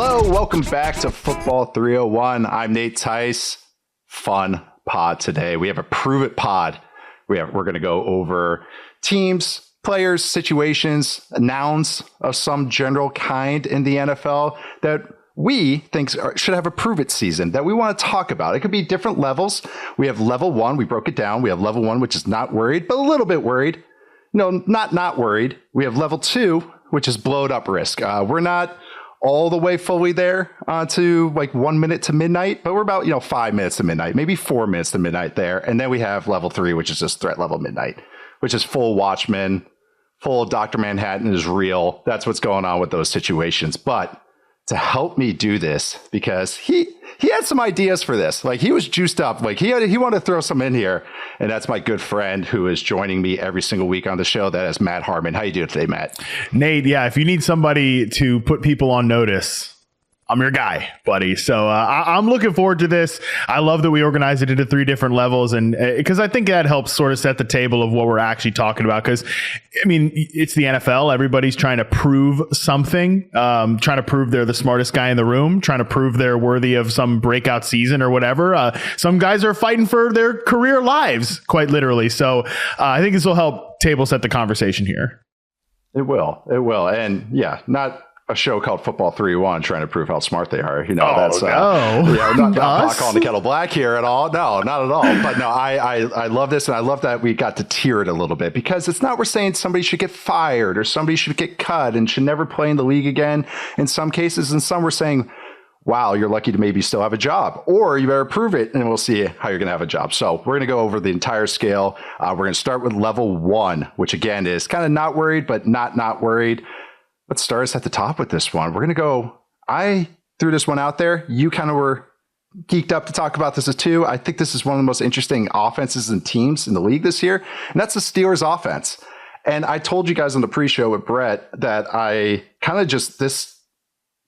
Hello, welcome back to Football 301. I'm Nate Tice. Fun pod today. We have a Prove It pod. We're going to go over teams, players, situations, nouns of some general kind in the NFL that we think should have a Prove It season that we want to talk about. It could be different levels. We have level 1. We broke it down. We have level 1, which is not worried, but a little bit worried. No, not worried. We have level 2, which is blowed up risk. We're not all the way fully there to like 1 minute to midnight, but we're about 5 minutes to midnight, maybe 4 minutes to midnight there. And then we have level 3, which is just threat level midnight, which is full Watchmen, full Dr. Manhattan is real. That's what's going on with those situations. But to help me do this, because he had some ideas for this. Like, he was juiced up. Like, he wanted to throw some in here. And that's my good friend who is joining me every single week on the show. That is Matt Harmon. How you doing today, Matt? Nate, yeah, if you need somebody to put people on notice, I'm your guy, buddy. So I'm looking forward to this. I love that we organized it into 3 different levels, and because I think that helps sort of set the table of what we're actually talking about. Because, I mean, it's the NFL. Everybody's trying to prove something, trying to prove they're the smartest guy in the room, trying to prove they're worthy of some breakout season or whatever. Some guys are fighting for their career lives, quite literally. So I think this will help table set the conversation here. It will. And yeah, not a show called Football 301 trying to prove how smart they are. That's not pot calling the kettle black here at all. No, not at all. But no, I love this, and I love that we got to tier it a little bit, because it's not we're saying somebody should get fired or somebody should get cut and should never play in the league again. In some cases, and some we're saying, wow, you're lucky to maybe still have a job, or you better prove it, and we'll see how you're going to have a job. So we're going to go over the entire scale. We're going to start with level 1, which again is kind of not worried, but not worried. Let's start us at the top with this one. We're going to go, I threw this one out there. You kind of were geeked up to talk about this too. I think this is one of the most interesting offenses and teams in the league this year, and that's the Steelers offense. And I told you guys on the pre-show with Brett that I kind of just, this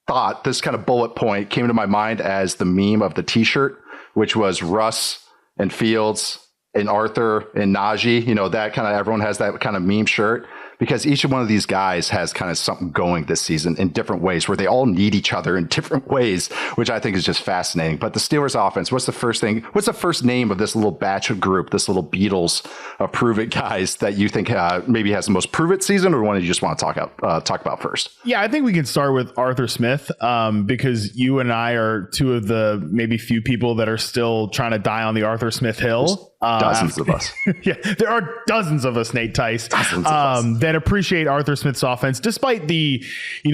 kind of bullet point came to my mind as the meme of the t-shirt, which was Russ and Fields and Arthur and Najee, that kind of, everyone has that kind of meme shirt, because each one of these guys has kind of something going this season in different ways, where they all need each other in different ways, which I think is just fascinating. But the Steelers offense, what's the first name of this little batch of group, this little Beatles of Prove It guys that you think maybe has the most Prove It season, or one you just want to talk about first? Yeah, I think we can start with Arthur Smith, because you and I are two of the maybe few people that are still trying to die on the Arthur Smith hill. Dozens of us. Yeah, there are dozens of us, Nate Tice, that appreciate Arthur Smith's offense, despite the,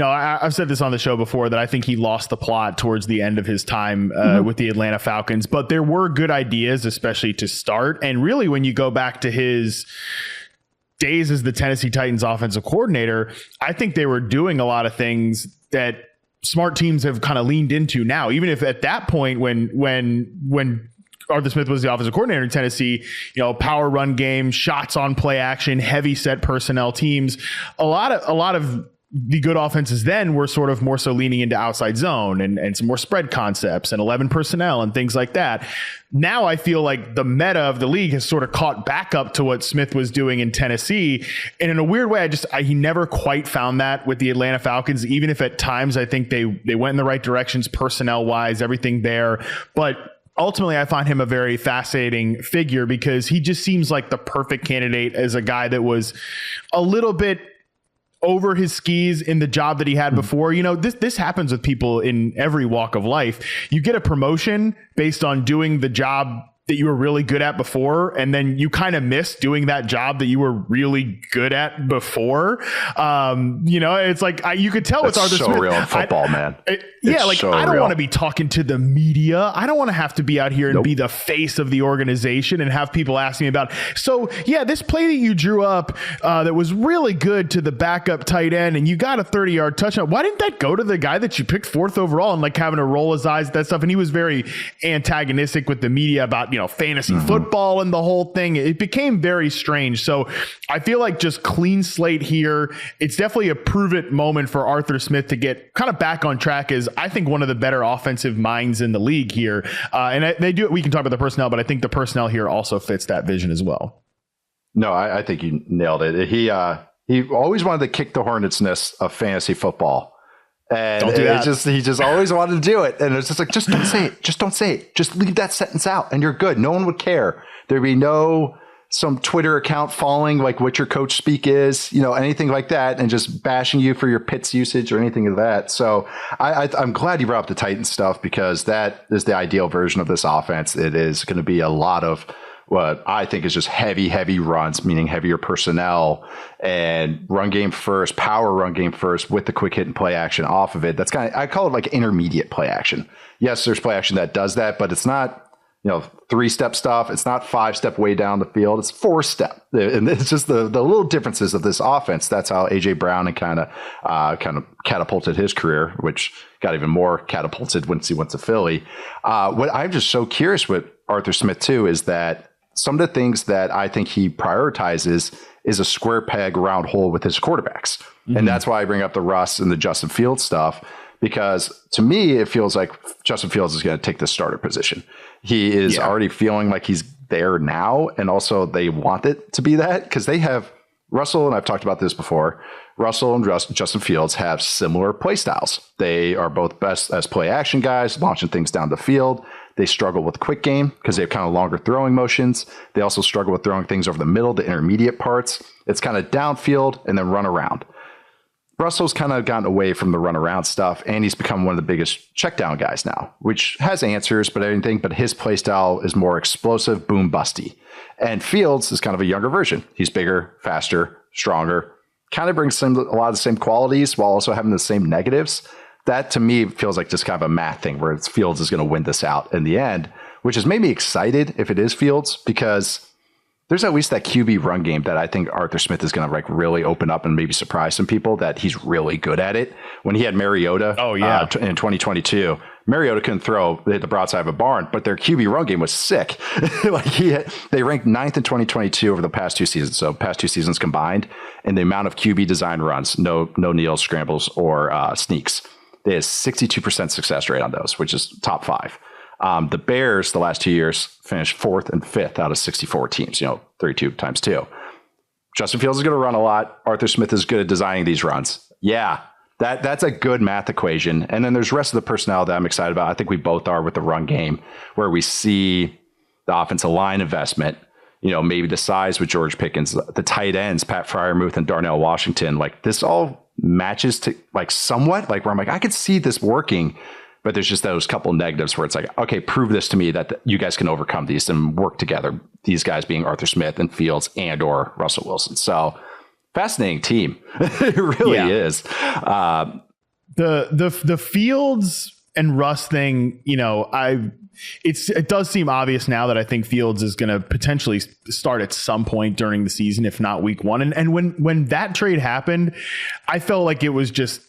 I've said this on the show before that I think he lost the plot towards the end of his time with the Atlanta Falcons, but there were good ideas, especially to start. And really, when you go back to his days as the Tennessee Titans offensive coordinator, I think they were doing a lot of things that smart teams have kind of leaned into now, even if at that point when Arthur Smith was the offensive coordinator in Tennessee, power run game, shots on play action, heavy set personnel teams. A lot of the good offenses then were sort of more so leaning into outside zone and some more spread concepts and 11 personnel and things like that. Now I feel like the meta of the league has sort of caught back up to what Smith was doing in Tennessee. And in a weird way, he never quite found that with the Atlanta Falcons, even if at times I think they went in the right directions personnel wise, everything there. But ultimately, I find him a very fascinating figure, because he just seems like the perfect candidate as a guy that was a little bit over his skis in the job that he had before. This happens with people in every walk of life. You get a promotion based on doing the job that you were really good at before, and then you kind of miss doing that job that you were really good at before. It's like you could tell it's Arthur Smith. Real in football, man. I don't want to be talking to the media. I don't want to have to be out here and be the face of the organization and have people asking me about. So yeah, this play that you drew up that was really good to the backup tight end, and you got a 30-yard touchdown. Why didn't that go to the guy that you picked 4th overall, and like having to roll his eyes at that stuff? And he was very antagonistic with the media about fantasy football and the whole thing. It became very strange. So I feel like just clean slate here. It's definitely a prove it moment for Arthur Smith to get kind of back on track as I think one of the better offensive minds in the league here. And they do it. We can talk about the personnel, but I think the personnel here also fits that vision as well. No, I think you nailed it. He always wanted to kick the hornet's nest of fantasy football. And don't do that. He just always wanted to do it. And it's just like, just don't say it. Just don't say it. Just leave that sentence out and you're good. No one would care. There'd be some Twitter account following like what your coach speak is, anything like that, and just bashing you for your Pitts usage or anything of that. So I'm glad you brought up the Titans stuff, because that is the ideal version of this offense. It is going to be a lot of what I think is just heavy runs, meaning heavier personnel and run game first, power run game first with the quick hit and play action off of it. That's I call it like intermediate play action. Yes, there's play action that does that, but it's not 3-step stuff. It's not 5-step way down the field. It's 4-step. And it's just the little differences of this offense. That's how AJ Brown and kind of catapulted his career, which got even more catapulted once he went to Philly. What I'm just so curious with Arthur Smith too is that some of the things that I think he prioritizes is a square peg round hole with his quarterbacks. Mm-hmm. And that's why I bring up the Russ and the Justin Fields stuff, because to me, it feels like Justin Fields is going to take the starter position. He is already feeling like he's there now. And also they want it to be that, because they have Russell, and I've talked about this before, Russell and Justin Fields have similar play styles. They are both best as play action guys, launching things down the field. They struggle with quick game because they have kind of longer throwing motions. They also struggle with throwing things over the middle, the intermediate parts. It's kind of downfield and then run around. Russell's kind of gotten away from the run around stuff, and he's become one of the biggest check down guys now, which has answers, but his play style is more explosive, boom busty. And Fields is kind of a younger version. He's bigger, faster, stronger, kind of brings a lot of the same qualities while also having the same negatives. That to me feels like just kind of a math thing where Fields is going to win this out in the end, which has made me excited if it is Fields, because there's at least that QB run game that I think Arthur Smith is going to like really open up and maybe surprise some people that he's really good at it. When he had Mariota in 2022, Mariota couldn't throw the broadside of a barn, but their QB run game was sick. They ranked 9th in 2022 over the past 2 seasons. So past 2 seasons combined, and the amount of QB design runs, no kneels, scrambles, or sneaks. They had 62% success rate on those, which is top 5. The Bears, the last 2 years, finished 4th and 5th out of 64 teams, 32 times 2. Justin Fields is going to run a lot. Arthur Smith is good at designing these runs. Yeah, that's a good math equation. And then there's the rest of the personnel that I'm excited about. I think we both are with the run game, where we see the offensive line investment, maybe the size with George Pickens, the tight ends, Pat Freiermuth and Darnell Washington. Like this all matches to like somewhat like where I'm like, I could see this working, but there's just those couple negatives where it's like, okay, prove this to me that you guys can overcome these and work together. These guys being Arthur Smith and Fields and or Russell Wilson. So fascinating team. It really is. The Fields and Russ thing, it does seem obvious now that I think Fields is going to potentially start at some point during the season, if not week 1. And when that trade happened, I felt like it was just,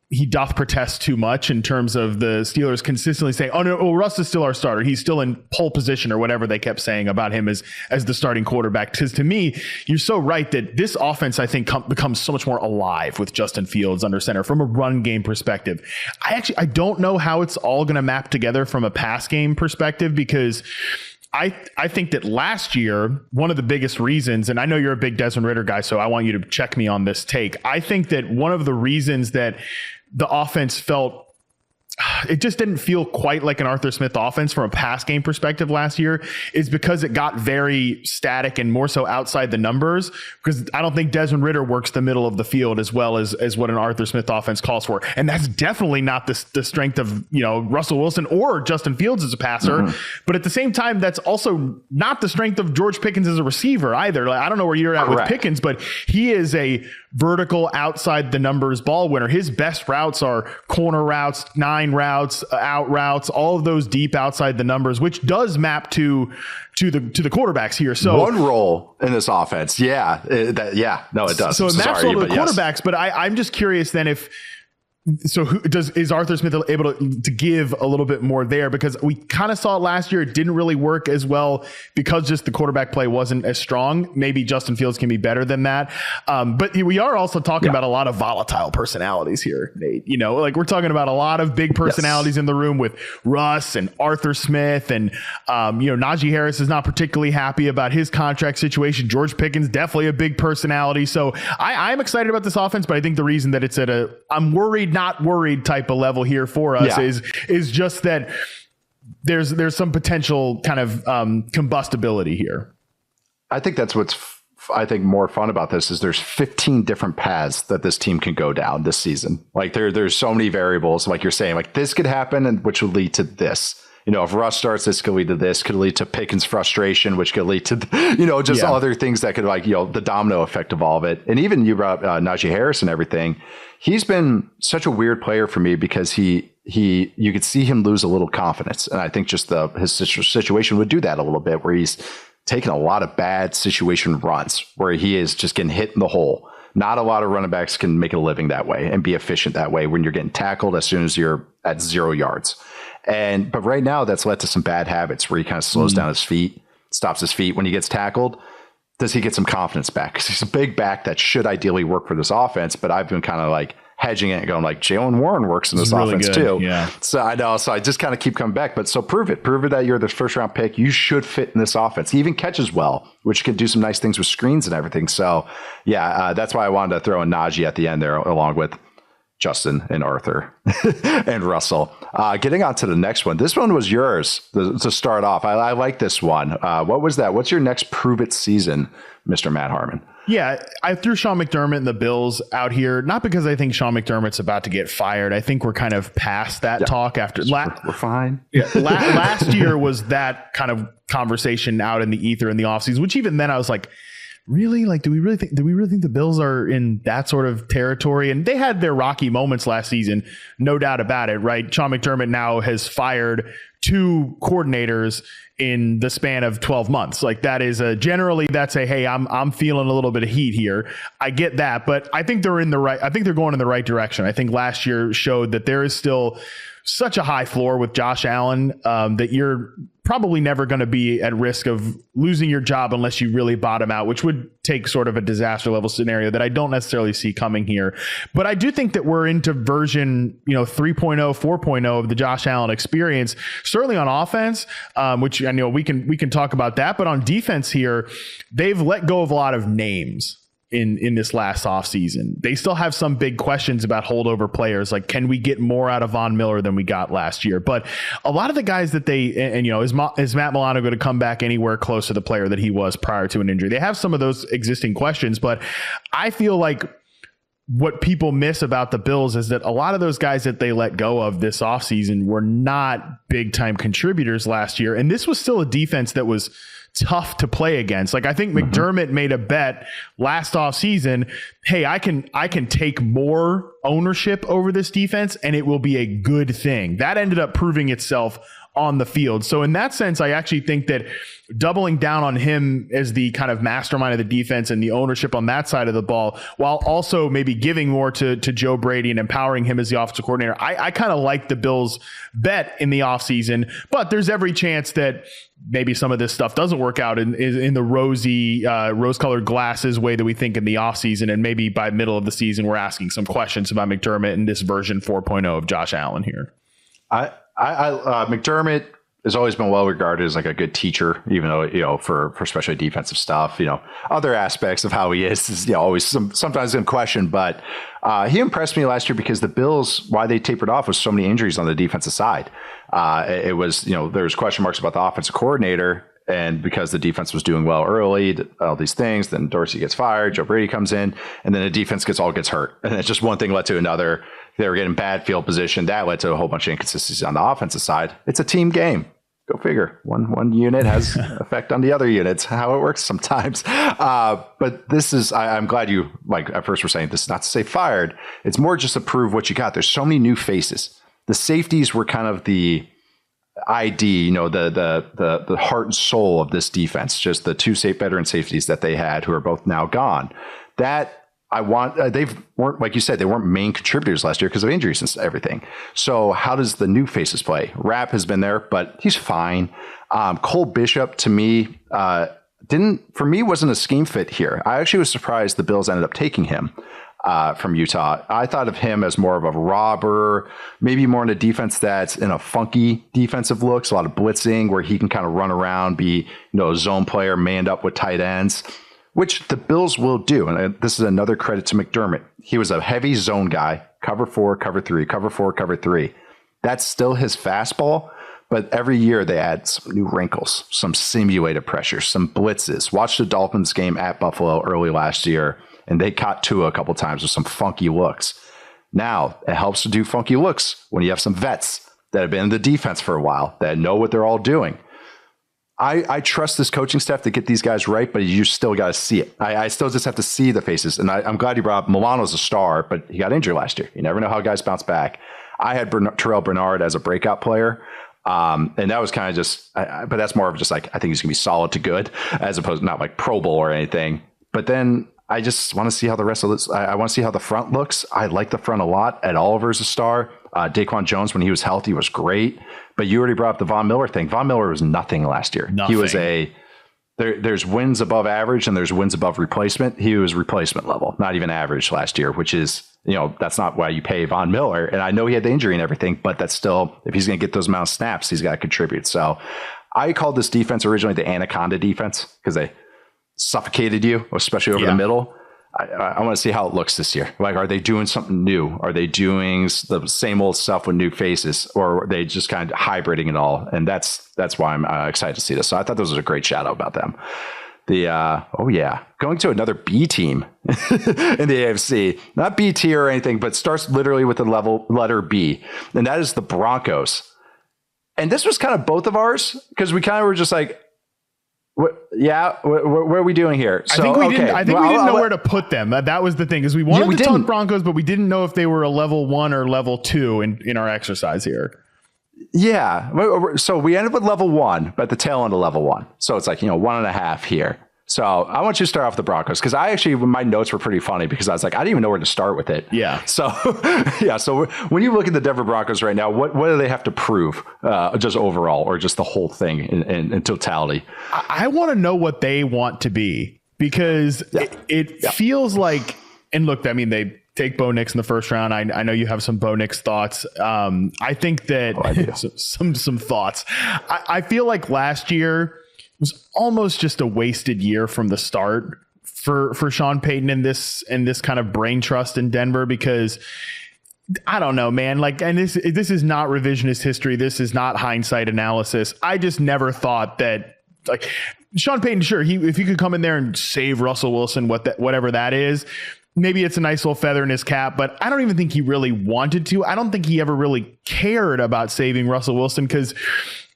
he doth protest too much in terms of the Steelers consistently saying, oh no, Russ is still our starter. He's still in pole position, or whatever they kept saying about him as the starting quarterback. Because to me, you're so right that this offense, I think, becomes so much more alive with Justin Fields under center from a run game perspective. I don't know how it's all going to map together from a pass game perspective, because I think that last year, one of the biggest reasons, and I know you're a big Desmond Ridder guy, so I want you to check me on this take. I think that one of the reasons that the offense it just didn't feel quite like an Arthur Smith offense from a pass game perspective last year is because it got very static and more so outside the numbers, because I don't think Desmond Ridder works the middle of the field as well as what an Arthur Smith offense calls for. And that's definitely not the strength of, Russell Wilson or Justin Fields as a passer. Mm-hmm. But at the same time, that's also not the strength of George Pickens as a receiver either. Like, I don't know where you're at with Pickens, but he is a vertical outside the numbers ball winner. His best routes are corner routes, 9 routes, out routes, all of those deep outside the numbers, which does map to the quarterbacks here. So one role in this offense. It does. So it maps all to the quarterbacks, but I'm just curious then is Arthur Smith able to give a little bit more there? Because we kind of saw it last year. It didn't really work as well because just the quarterback play wasn't as strong. Maybe Justin Fields can be better than that. But we are also talking about a lot of volatile personalities here, Nate. Like we're talking about a lot of big personalities in the room with Russ and Arthur Smith. And, Najee Harris is not particularly happy about his contract situation. George Pickens, definitely a big personality. So I'm excited about this offense, but I think the reason that I'm worried not worried type of level here for us is just that there's some potential kind of combustibility here. I think that's what's more fun about this is there's 15 different paths that this team can go down this season. Like there's so many variables, like you're saying, like this could happen and which would lead to this. If Russ starts, this could lead to this, could lead to Pickens' frustration, which could lead to, just other things that could the domino effect of all of it. And even you brought up Najee Harris and everything. He's been such a weird player for me because you could see him lose a little confidence. And I think just his situation would do that a little bit where he's taking a lot of bad situation runs where he is just getting hit in the hole. Not a lot of running backs can make a living that way and be efficient that way when you're getting tackled as soon as you're at 0 yards. But right now that's led to some bad habits where he kind of slows down his feet, stops his feet when he gets tackled. Does he get some confidence back? Because he's a big back that should ideally work for this offense, but I've been kind of like hedging it and going like Jaylen Warren works in this offense too. Yeah. So I know. So I just kind of keep coming back. But so prove it that you're the first round pick. You should fit in this offense. He even catches well, which can do some nice things with screens and everything. So that's why I wanted to throw in Najee at the end there along with Justin and Arthur and Russell. Getting on to the next one. This one was yours to start off. I like this one. What was that? What's your next prove it season, Mr. Matt Harmon? Yeah, I threw Sean McDermott and the Bills out here, not because I think Sean McDermott's about to get fired. I think we're kind of past that talk after. We're fine. Yeah, last year was that kind of conversation out in the ether in the offseason, which even then I was like, really? Like, do we really think the Bills are in that sort of territory? And they had their rocky moments last season, no doubt about it, right? Sean McDermott now has fired 2 coordinators in the span of 12 months. Like that is generally that's a, hey, I'm feeling a little bit of heat here. I get that, but I think they're going in the right direction. I think last year showed that there is still such a high floor with Josh Allen that you're probably never going to be at risk of losing your job unless you really bottom out, which would take sort of a disaster level scenario that I don't necessarily see coming here. But I do think that we're into version 3.0, 4.0 of the Josh Allen experience, certainly on offense, which I know we can talk about that. But on defense here, they've let go of a lot of names in this last offseason. They still have some big questions about holdover players. Like, can we get more out of Von Miller than we got last year? But a lot of the guys that is Matt Milano going to come back anywhere close to the player that he was prior to an injury? They have some of those existing questions, but I feel like what people miss about the Bills is that a lot of those guys that they let go of this offseason were not big time contributors last year. And this was still a defense that was tough to play against. Like I think McDermott made a bet last offseason, hey, I can take more ownership over this defense and it will be a good thing. That ended up proving itself on the field. So in that sense, I actually think that doubling down on him as the kind of mastermind of the defense and the ownership on that side of the ball, while also maybe giving more to Joe Brady and empowering him as the offensive coordinator, I kind of like the Bills' bet in the offseason, but there's every chance that maybe some of this stuff doesn't work out in the rosy, rose-colored glasses way that we think in the offseason, and maybe by middle of the season, we're asking some questions about McDermott and this version 4.0 of Josh Allen here. McDermott has always been well regarded as like a good teacher, even though, for especially defensive stuff, other aspects of how he is always sometimes in question, but he impressed me last year because the Bills, why they tapered off was so many injuries on the defensive side. It was, there was question marks about the offensive coordinator, and because the defense was doing well early, all these things, then Dorsey gets fired, Joe Brady comes in, and then the defense gets hurt. And it's just one thing led to another. They were getting bad field position. That led to a whole bunch of inconsistencies on the offensive side. It's a team game. Go figure. One unit has effect on the other units, how it works sometimes. But this is, I'm glad you, like at first we're saying this is not to say fired. It's more just to prove what you got. There's so many new faces. The safeties were kind of the ID, the heart and soul of this defense, just the 2 veteran safeties that they had who are both now gone. That they weren't, like you said, they weren't main contributors last year because of injuries and everything. So how does the new faces play? Rapp has been there, but he's fine. Cole Bishop, to me, wasn't a scheme fit here. I actually was surprised the Bills ended up taking him from Utah. I thought of him as more of a robber, maybe more in a defense that's in a funky defensive looks, a lot of blitzing where he can kind of run around, be a zone player, manned up with tight ends, which the Bills will do. And this is another credit to McDermott. He was a heavy zone guy cover 4, cover 3, cover 4, cover 3. That's still his fastball. But every year they add some new wrinkles, some simulated pressure, some blitzes. Watch the Dolphins game at Buffalo early last year, and they caught Tua a couple times with some funky looks. Now, it helps to do funky looks when you have some vets that have been in the defense for a while, that know what they're all doing. I trust this coaching staff to get these guys right, but you still got to see it. I still just have to see the faces. And I'm glad you brought up Milano's a star, but he got injured last year. You never know how guys bounce back. I had Terrell Bernard as a breakout player. And that was kind of just, but that's more of just like, I think he's going to be solid to good, as opposed to not like Pro Bowl or anything. But then I just want to see how the rest of this, I want to see how the front looks. I like the front a lot. Ed Oliver's a star. Daquan Jones, when he was healthy, was great. But you already brought up the Von Miller thing. Von Miller was nothing last year. Nothing. He was there's wins above average and there's wins above replacement. He was replacement level, not even average last year, which is, that's not why you pay Von Miller. And I know he had the injury and everything, but that's still, if he's going to get those amount of snaps, he's got to contribute. So I called this defense originally the Anaconda defense because they suffocated you, especially over the middle. I want to see how it looks this year. Like, are they doing something new? Are they doing the same old stuff with new faces, or are they just kind of hybriding it all? And that's why I'm excited to see this. So I thought this was a great shout out about them. Going to another B team in the AFC, not B tier or anything, but starts literally with the letter B, and that is the Broncos. And this was kind of both of ours because we kind of were just like, what are we doing here? So, I think we didn't know where to put them. That was the thing, is we wanted to talk Broncos, but we didn't know if they were a level 1 or level 2 in our exercise here. Yeah. So we ended with level 1, but the tail end of level 1. So it's like, 1.5 here. So I want you to start off the Broncos, because my notes were pretty funny because I was like, I didn't even know where to start with it. Yeah. So, So when you look at the Denver Broncos right now, what do they have to prove just overall, or just the whole thing in totality? I want to know what they want to be, because it feels like, and look, I mean, they take Bo Nix in the first round. I know you have some Bo Nix thoughts. I think that some thoughts. I feel like last year was almost just a wasted year from the start for Sean Payton and this kind of brain trust in Denver, because I don't know, man. Like, and this is not revisionist history. This is not hindsight analysis. I just never thought that, like, Sean Payton, sure, if he could come in there and save Russell Wilson, whatever that is, maybe it's a nice little feather in his cap, but I don't even think he really wanted to. I don't think he ever really cared about saving Russell Wilson, because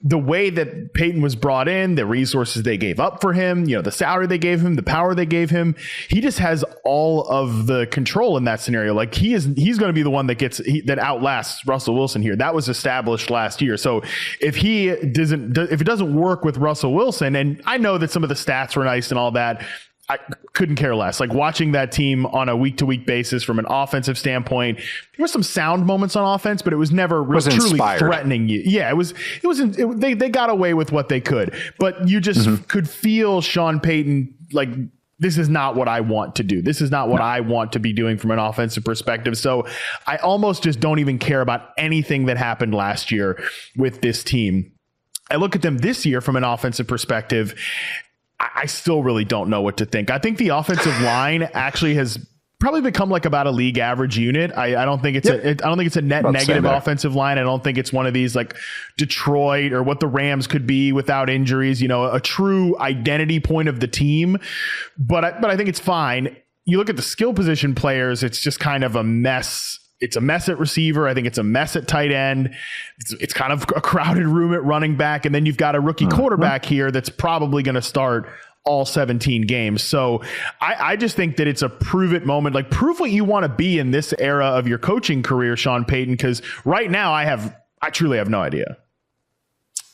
the way that Payton was brought in, the resources they gave up for him, the salary they gave him, the power they gave him, he just has all of the control in that scenario. Like, he's going to be the one that outlasts Russell Wilson here. That was established last year. So if it doesn't work with Russell Wilson, and I know that some of the stats were nice and all that, I couldn't care less. Like, watching that team on a week-to-week basis from an offensive standpoint, there were some sound moments on offense, but it was never really truly threatening you. Yeah, they got away with what they could, but you just could feel Sean Payton like, this is not what I want to do. This is not what I want to be doing from an offensive perspective. So I almost just don't even care about anything that happened last year with this team. I look at them this year from an offensive perspective, I still really don't know what to think. I think the offensive line actually has probably become like about a league average unit. I don't think it's a net negative offensive line. I don't think it's one of these like Detroit or what the Rams could be without injuries, a true identity point of the team. But I think it's fine. You look at the skill position players, it's just kind of a mess. It's a mess at receiver. I think it's a mess at tight end. It's kind of a crowded room at running back. And then you've got a rookie quarterback here that's probably going to start all 17 games. So I just think that it's a prove it moment. Like, prove what you want to be in this era of your coaching career, Sean Payton, because right now I truly have no idea.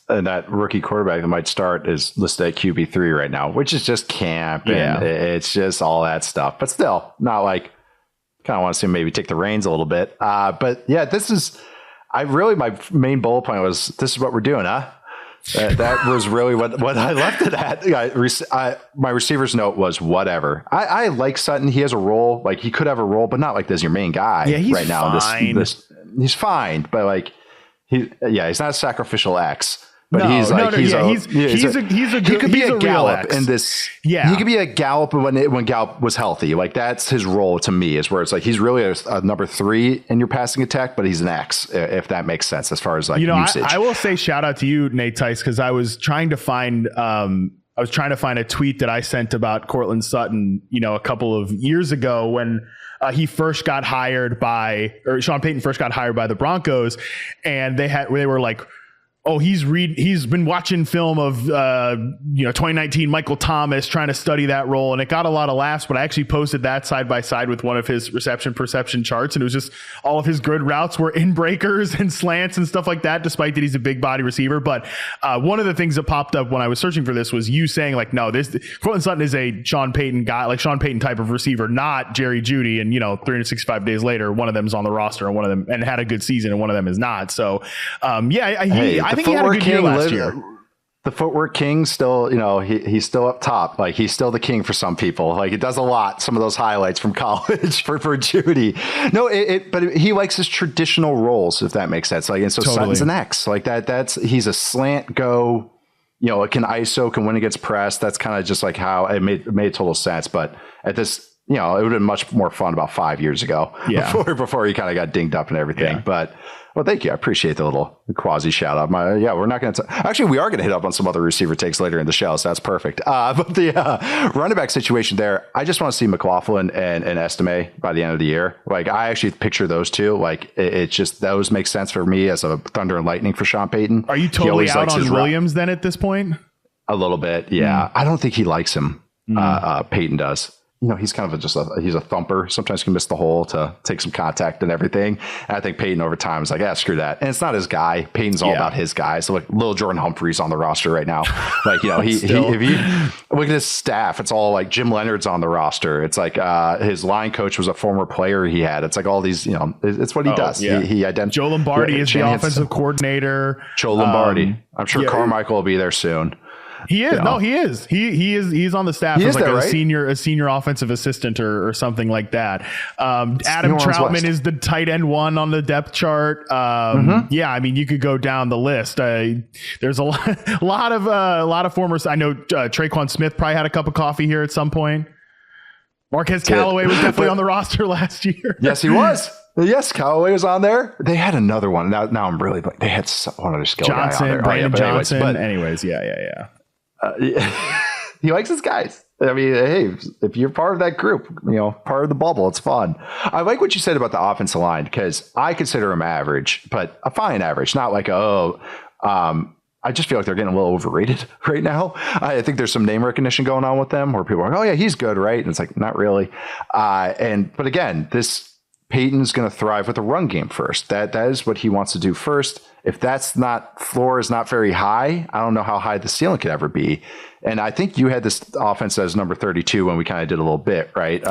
And that rookie quarterback that might start is listed at QB3 right now, which is just camp. And it's just all that stuff. But still, not like, kind of want to see him maybe take the reins a little bit. But yeah, my main bullet point was, this is what we're doing, huh? That was really what I left it at. My receiver's note was whatever. I like Sutton. He has a role. Like, he could have a role, but not like this your main guy right now. Fine. He's fine, but like he's not a sacrificial X. But he could be a Gallup X. in this. Yeah, he could be a Gallup when Gallup was healthy. Like that's his role to me, is where it's like he's really a number 3 in your passing attack, but he's an X, if that makes sense as far as like usage. I will say shout out to you, Nate Tice, because I was trying to find a tweet that I sent about Cortland Sutton, a couple of years ago when he first got hired Sean Payton first got hired by the Broncos, and they were like, oh, he's been watching film of 2019 Michael Thomas, trying to study that role, and it got a lot of laughs. But I actually posted that side by side with one of his reception perception charts, and it was just all of his good routes were in breakers and slants and stuff like that, despite that he's a big body receiver. But one of the things that popped up when I was searching for this was you saying like, no, Cortland Sutton is a Sean Payton guy, like Sean Payton type of receiver, not Jerry Jeudy. And 365 days later, one of them is on the roster, and one of them and had a good season, and one of them is not. So I think he had a good year last year. The footwork king still, he's still up top. Like he's still the king for some people. Like it does a lot. Some of those highlights from college for Jeudy. No, but he likes his traditional roles, if that makes sense. Like, and so totally. Sutton's an X like that. He's a slant go. It can ISO, can win against press. That's kind of just like how it made total sense. But at this, it would have been much more fun about 5 years ago. Yeah. Before he kind of got dinged up and everything. Yeah. But. Well, thank you. I appreciate the little quasi shout out. We're not going to actually, we are going to hit up on some other receiver takes later in the show. So that's perfect. But the running back situation there, I just want to see McLaughlin and Estime by the end of the year. Like I actually picture those two. Like it's just, those make sense for me as a thunder and lightning for Sean Payton. Are you totally out on Williams then at this point? A little bit. Yeah. I don't think he likes him. Payton does. He's kind of he's a thumper. Sometimes can miss the hole to take some contact and everything. And I think Payton over time is like, screw that. And it's not his guy. Payton's all about his guy. So like little Jordan Humphreys on the roster right now. Like, if you look at his staff, it's all like Jim Leonard's on the roster. It's like his line coach was a former player he had. It's like all these, it's what he does. Yeah. He identifies. Joe Lombardi is the offensive coordinator. Joe Lombardi. I'm sure Carmichael will be there soon. He is. No, he is. He's on the staff as like a senior offensive assistant or something like that. Adam Troutman is the tight end 1 on the depth chart. Yeah, I mean, you could go down the list. There's a lot of former. I know Traquan Smith probably had a cup of coffee here at some point. Marquez Callaway was definitely on the roster last year. Yes, he was. Yes, Callaway was on there. They had another one. Now I'm really like they had one other skill guy on there. Brandon Johnson. Anyways, yeah. He likes his guys. I mean, hey, if you're part of that group, part of the bubble, it's fun. I like what you said about the offensive line because I consider him average, but a fine average, not like, I just feel like they're getting a little overrated right now. I think there's some name recognition going on with them where people are like, oh yeah, he's good, right? And it's like, not really. But again, Payton's going to thrive with the run game first. That is what he wants to do first. If floor is not very high, I don't know how high the ceiling could ever be. And I think you had this offense as number 32 when we kind of did a little bit, right?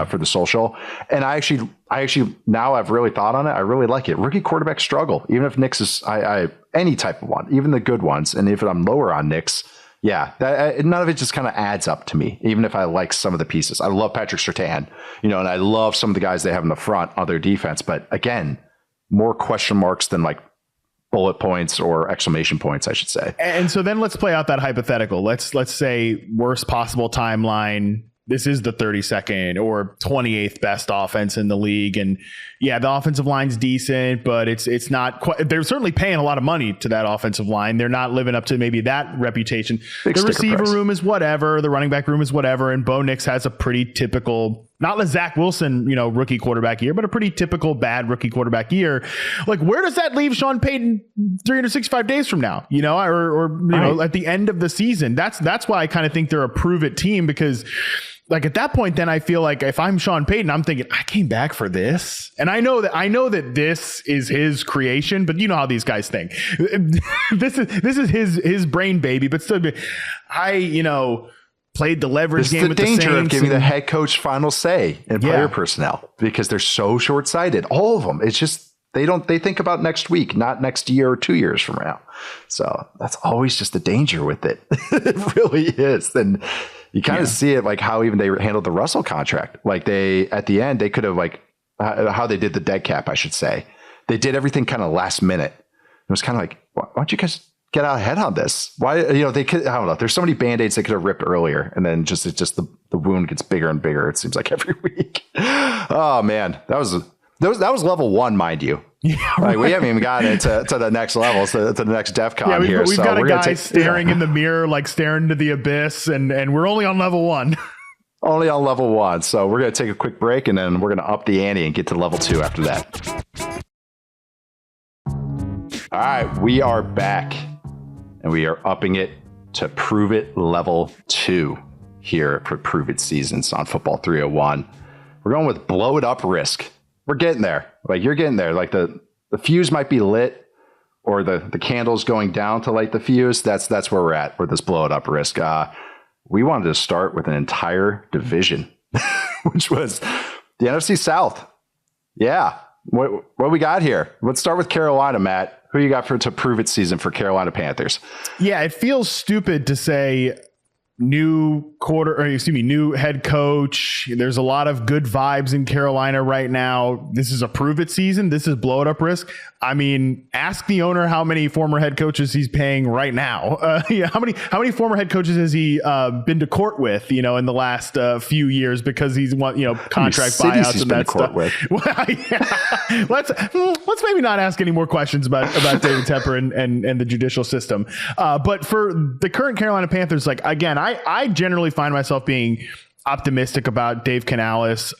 For the social. And I actually now I've really thought on it. I really like it. Rookie quarterback struggle. Even if Nick's is any type of one, even the good ones. And if I'm lower on Nick's, yeah, none of it just kind of adds up to me, even if I like some of the pieces. I love Patrick Surtain, and I love some of the guys they have in the front on their defense. But again, more question marks than like bullet points or exclamation points, I should say. And so then let's play out that hypothetical. Let's say worst possible timeline. This is the 32nd or 28th best offense in the league. And yeah, the offensive line's decent, but it's not quite, they're certainly paying a lot of money to that offensive line. They're not living up to maybe that reputation. The receiver room is whatever. The running back room is whatever. And Bo Nix has a pretty typical, not the Zach Wilson, rookie quarterback year, but a pretty typical bad rookie quarterback year. Like, where does that leave Sean Payton 365 days from now, or at the end of the season? That's why I kind of think they're a prove it team, because like at that point, then I feel like if I'm Sean Payton, I'm thinking I came back for this. And I know that this is his creation, but you know how these guys think. This is his brain baby, but still played the leverage game with the Saints. It's the danger of giving the head coach final say in player personnel because they're so short-sighted. All of them. It's just they think about next week, not next year or 2 years from now. So that's always just the danger with it. It really is. And you kind of see it like how even they handled the Russell contract. Like at the end, they could have how they did the dead cap, I should say. They did everything kind of last minute. It was kind of like, why don't you guys get out ahead on this? Why, they could, I don't know. There's so many Band-Aids they could have ripped earlier, and then just the wound gets bigger and bigger. It seems like every week. Oh man, that was level 1, mind you. Yeah, right. We haven't even gotten it to the next level, to the next DEFCON here. We've got a guy staring in the mirror, like staring into the abyss, and we're only on level 1. Only on level 1. So we're going to take a quick break, and then we're going to up the ante and get to level 2 after that. All right, we are back, and we are upping it to Prove It level 2 here for Prove It Seasons on Football 301. We're going with Blow It Up risk. We're getting there. Like, you're getting there. Like, the fuse might be lit, or the candle's going down to light the fuse. That's where we're at with this Blow It Up risk. We wanted to start with an entire division, which was the NFC South. Yeah. What we got here? Let's start with Carolina, Matt. Who you got to Prove It season for Carolina Panthers? Yeah, it feels stupid to say new head coach. There's a lot of good vibes in Carolina right now. This is a Prove It season. This is Blow It Up risk. I mean, ask the owner how many former head coaches he's paying right now. How many former head coaches has he been to court with, in the last few years, because he's contract buyouts and that stuff. Let's maybe not ask any more questions about David Tepper and the judicial system. But for the current Carolina Panthers, like, again, I generally find myself being optimistic about Dave Canales.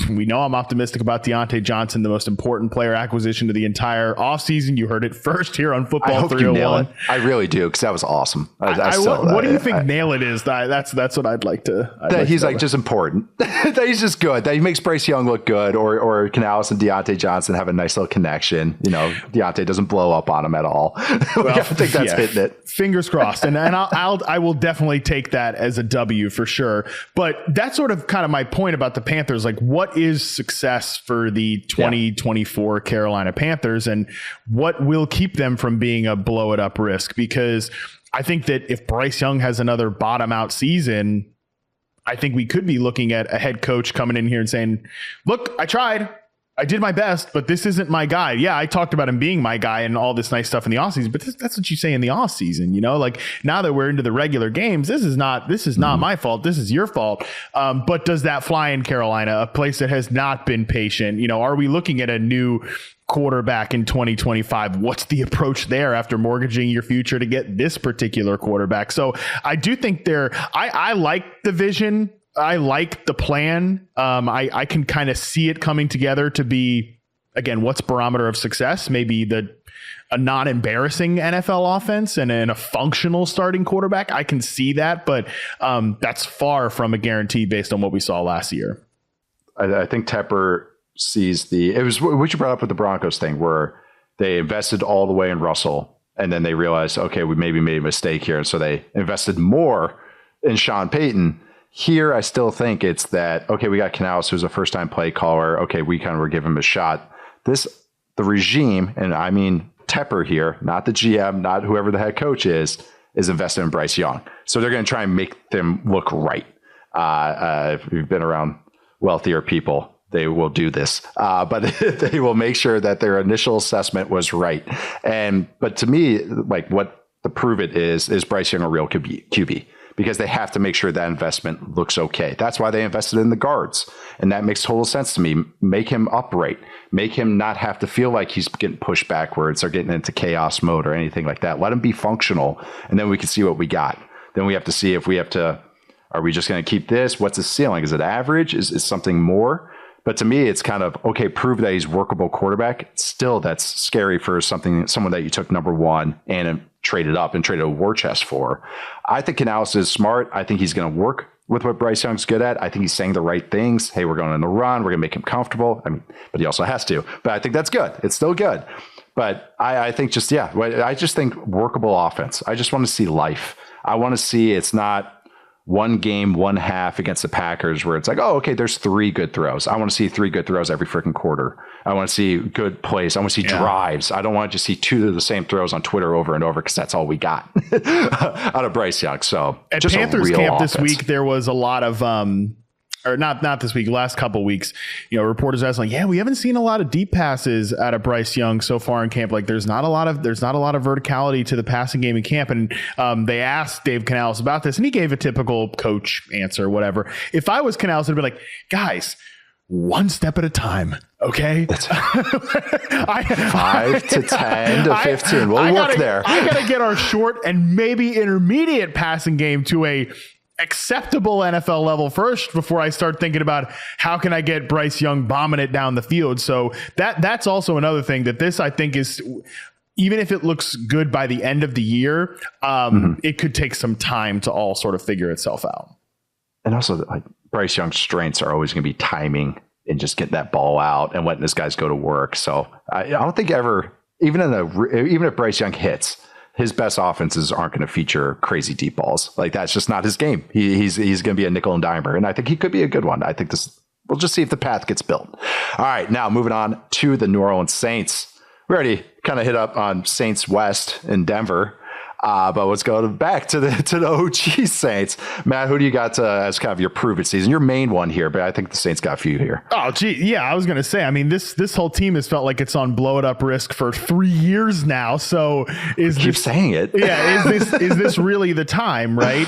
We know I'm optimistic about Deontay Johnson, the most important player acquisition of the entire offseason. You heard it first here on Football 301. I really do, because that was awesome. What do you think nail it is? That's what I'd like to. He's just important. That he's just good. That he makes Bryce Young look good, or Canales and Deontay Johnson have a nice little connection. Deontay doesn't blow up on him at all. I think that's hitting it. Fingers crossed. And I will definitely take that as a W for sure. But that's sort of kind of my point about the Panthers. Like, what is success for the 2024 Carolina Panthers, and what will keep them from being a blow it up risk? Because I think that if Bryce Young has another bottom out season, I think we could be looking at a head coach coming in here and saying, look, I tried. I did my best, but this isn't my guy. Yeah, I talked about him being my guy and all this nice stuff in the offseason, but that's what you say in the offseason, like, now that we're into the regular games, this is not my fault. This is your fault. But does that fly in Carolina, a place that has not been patient? Are we looking at a new quarterback in 2025? What's the approach there after mortgaging your future to get this particular quarterback? So I do think I like the vision. I like the plan. I can kind of see it coming together to be, again, what's barometer of success? Maybe a non-embarrassing NFL offense and a functional starting quarterback. I can see that, but that's far from a guarantee based on what we saw last year. I think Tepper sees it was what you brought up with the Broncos thing, where they invested all the way in Russell, and then they realized, okay, we maybe made a mistake here. And so they invested more in Sean Payton. Here, I still think it's that, okay, we got Canales, who's a first-time play caller. Okay, we kind of were giving him a shot. The regime, and I mean Tepper here, not the GM, not whoever the head coach is invested in Bryce Young. So they're going to try and make them look right. If you've been around wealthier people, they will do this. But they will make sure that their initial assessment was right. But to me, like, what the prove it is Bryce Young a real QB? Because they have to make sure that investment looks okay. That's why they invested in the guards. And that makes total sense to me. Make him upright. Make him not have to feel like he's getting pushed backwards or getting into chaos mode or anything like that. Let him be functional, and then we can see what we got. Then we have to see if we have to, are we just going to keep this? What's the ceiling? Is it average? Is something more? But to me, it's kind of, okay, prove that he's workable quarterback. Still, that's scary for someone that you took number one and traded up and traded a war chest for. I think Canales is smart. I think he's going to work with what Bryce Young's good at. I think he's saying the right things. Hey, we're going on the run. We're going to make him comfortable. I mean, but he also has to. But I think that's good. It's still good. But I think I just think workable offense. I just want to see life. I want to see it's not one game, one half against the Packers where it's like, oh, okay, there's 3 good throws. I want to see 3 good throws every freaking quarter. I want to see good plays. I want to see drives. I don't want to just see 2 of the same throws on Twitter over and over because that's all we got out of Bryce Young. So at just Panthers camp offense. This week, there was a lot of or not this week, last couple weeks, reporters asked like, yeah, we haven't seen a lot of deep passes out of Bryce Young so far in camp. Like there's not a lot of verticality to the passing game in camp. And they asked Dave Canales about this and he gave a typical coach answer, whatever. If I was Canales, I'd be like, guys, one step at a time. Okay. 5 to 10 to 15. We'll work there. I got to get our short and maybe intermediate passing game to a acceptable NFL level first before I start thinking about how can I get Bryce Young bombing it down the field. So that's also another thing that this, I think, is, even if it looks good by the end of the year, it could take some time to all sort of figure itself out. And also, like, Bryce Young's strengths are always going to be timing and just getting that ball out and letting this guys go to work. So I don't think ever, even if Bryce Young hits, his best offenses aren't going to feature crazy deep balls. Like that's just not his game. He's going to be a nickel and dimer, and I think he could be a good one. I think we'll just see if the path gets built. All right, now moving on to the New Orleans Saints. We already kind of hit up on Saints West in Denver. But let's go back to the OG Saints. Matt, who do you got as kind of your prove it season? Your main one here, but I think the Saints got a few here. Oh, gee, yeah, I was going to say, I mean, this whole team has felt like it's on blow it up risk for 3 years now. So keep saying it. Yeah, is this really the time, right?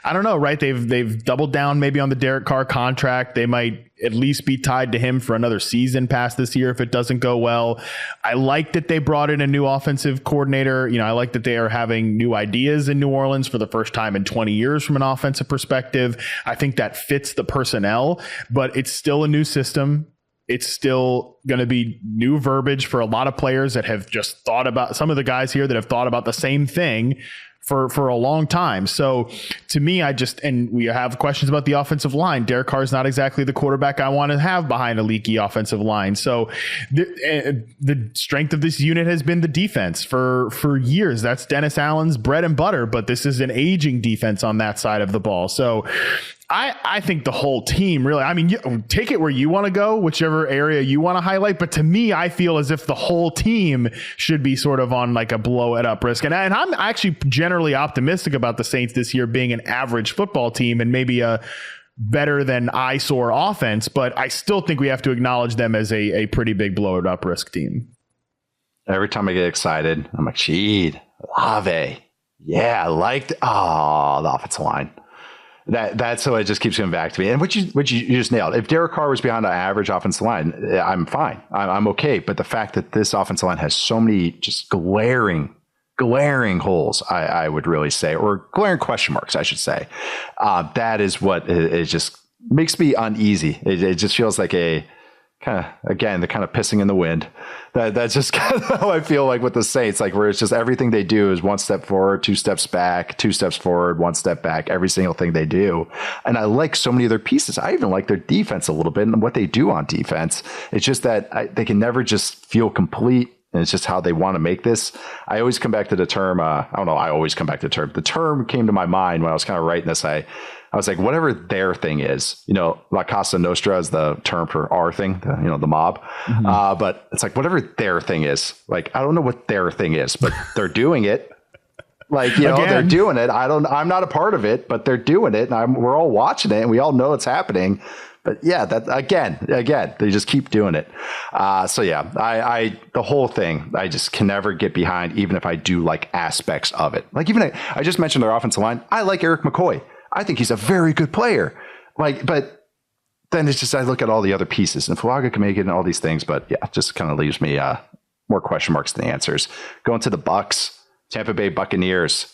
I don't know, right? They've doubled down maybe on the Derek Carr contract. They might at least be tied to him for another season past this year if it doesn't go well. I like that they brought in a new offensive coordinator. I like that they are having new ideas in New Orleans for the first time in 20 years from an offensive perspective. I think that fits the personnel, but it's still a new system. It's still going to be new verbiage for a lot of players that have just thought about, some of the guys here that have thought about the same thing for a long time. So to me, and we have questions about the offensive line. Derek Carr is not exactly the quarterback I want to have behind a leaky offensive line. So the strength of this unit has been the defense for years. That's Dennis Allen's bread and butter, but this is an aging defense on that side of the ball. So I think the whole team really, I mean, take it where you want to go, whichever area you want to highlight. But to me, I feel as if the whole team should be sort of on like a blow it up risk. And I'm actually generally optimistic about the Saints this year being an average football team and maybe a better than eyesore offense. But I still think we have to acknowledge them as a pretty big blow it up risk team. Every time I get excited, I'm like, Sheed, Lave. Yeah, I liked the offensive line. That's so it just keeps coming back to me. And what you just nailed. If Derek Carr was behind an average offensive line, I'm fine. I'm okay. But the fact that this offensive line has so many just glaring holes, I would really say, or glaring question marks, I should say. That is what it just makes me uneasy. It just feels like a kind of, again, they're kind of pissing in the wind. That's just kind of how I feel like with the Saints, like where it's just everything they do is 1 step forward, 2 steps back, 2 steps forward, 1 step back, every single thing they do. And I like so many of their pieces. I even like their defense a little bit and what they do on defense. It's just that they can never just feel complete. And it's just how they want to make this. I always come back to the term. The term came to my mind when I was kind of writing this. I was like, whatever their thing is, La Casa Nostra is the term for our thing, the mob. Mm-hmm. But it's like, whatever their thing is, like, I don't know what their thing is, but they're doing it. Like, they're doing it. I'm not a part of it, but they're doing it. And we're all watching it and we all know it's happening. But yeah, that again, they just keep doing it. So yeah, the whole thing, I just can never get behind, even if I do like aspects of it. Like even I just mentioned their offensive line. I like Eric McCoy. I think he's a very good player. But then it's just, I look at all the other pieces and Fulaga can make it and all these things, but yeah, just kind of leaves me more question marks than answers. Going to the Bucks, Tampa Bay Buccaneers.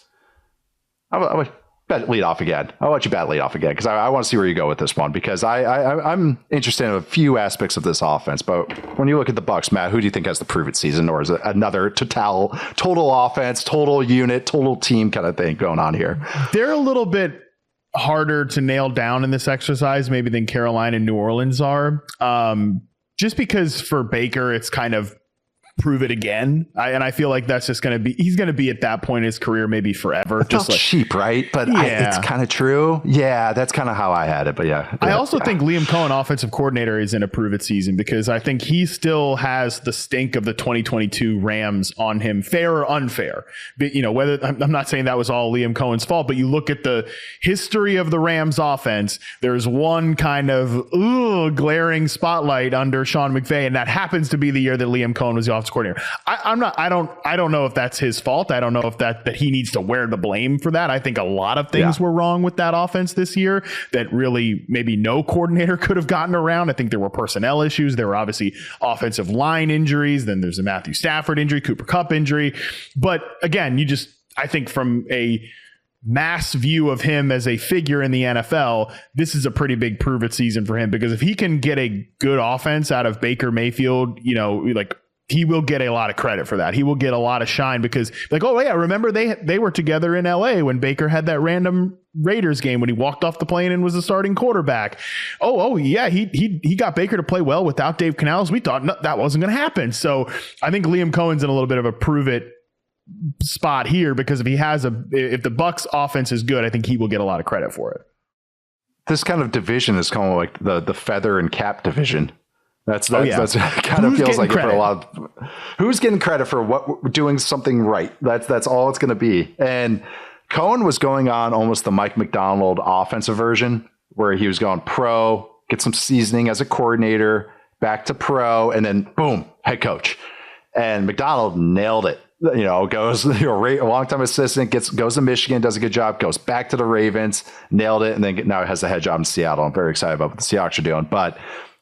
I bet lead off again. I'll let you bat lead off again because I want to see where you go with this one because I'm interested in a few aspects of this offense. But when you look at the Bucks, Matt, who do you think has the prove it season, or is it another total offense, total unit, total team kind of thing going on here? They're a little bit harder to nail down in this exercise maybe than Carolina and New Orleans are. Just because for Baker, it's kind of prove it again. I feel like that's just he's going to be at that point in his career, maybe forever. It just like cheap, right? But it's kind of true. Yeah, that's kind of how I had it. But I also think Liam Cohen, offensive coordinator, is in a prove it season because I think he still has the stink of the 2022 Rams on him, fair or unfair. But, whether I'm not saying that was all Liam Cohen's fault, but you look at the history of the Rams offense, there's one kind of glaring spotlight under Sean McVay, and that happens to be the year that Liam Cohen was the offensive coordinator. I don't know if that's his fault. I don't know if that he needs to wear the blame for that. I think a lot of things were wrong with that offense this year that really maybe no coordinator could have gotten around. I think there were personnel issues. There were obviously offensive line injuries. Then there's a Matthew Stafford injury, Cooper Kupp injury. But again, I think from a mass view of him as a figure in the NFL, this is a pretty big prove it season for him, because if he can get a good offense out of Baker Mayfield, he will get a lot of credit for that. He will get a lot of shine because remember they were together in LA when Baker had that random Raiders game when he walked off the plane and was the starting quarterback. He got Baker to play well without Dave Canales. We thought that wasn't going to happen. So I think Liam Cohen's in a little bit of a prove it spot here, because if the Bucs offense is good, I think he will get a lot of credit for it. This kind of division is kind of like the feather and cap division. That's kind of feels like it for a lot of who's getting credit for doing something right. That's all it's going to be. And Cohen was going on almost the Mike McDonald offensive version, where he was going pro, get some seasoning as a coordinator, back to pro, and then boom, head coach. And McDonald nailed it. Goes a long-time assistant, goes to Michigan, does a good job, goes back to the Ravens, nailed it, and then now has the head job in Seattle. I'm very excited about what the Seahawks are doing. But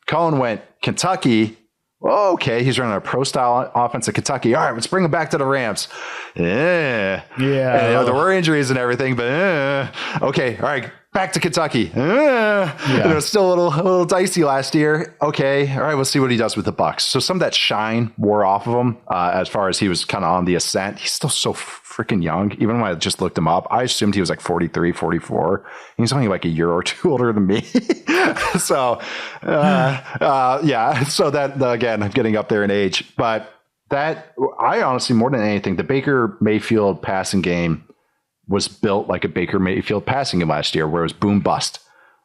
Cohen went Kentucky. Okay, he's running a pro-style offense at Kentucky. All right, let's bring him back to the Rams. Yeah. And, there were injuries and everything, but okay, all right, back to Kentucky. It was still a little dicey last year. Okay, all right, we'll see what he does with the Bucs. So some of that shine wore off of him as far as he was kind of on the ascent. He's still so freaking young. Even when I just looked him up, I assumed he was like 43, 44. He's only like a year or two older than me. So, So that, again, I'm getting up there in age. But that, I honestly, more than anything, the Baker Mayfield passing game was built like a Baker Mayfield passing game last year, where it was boom bust.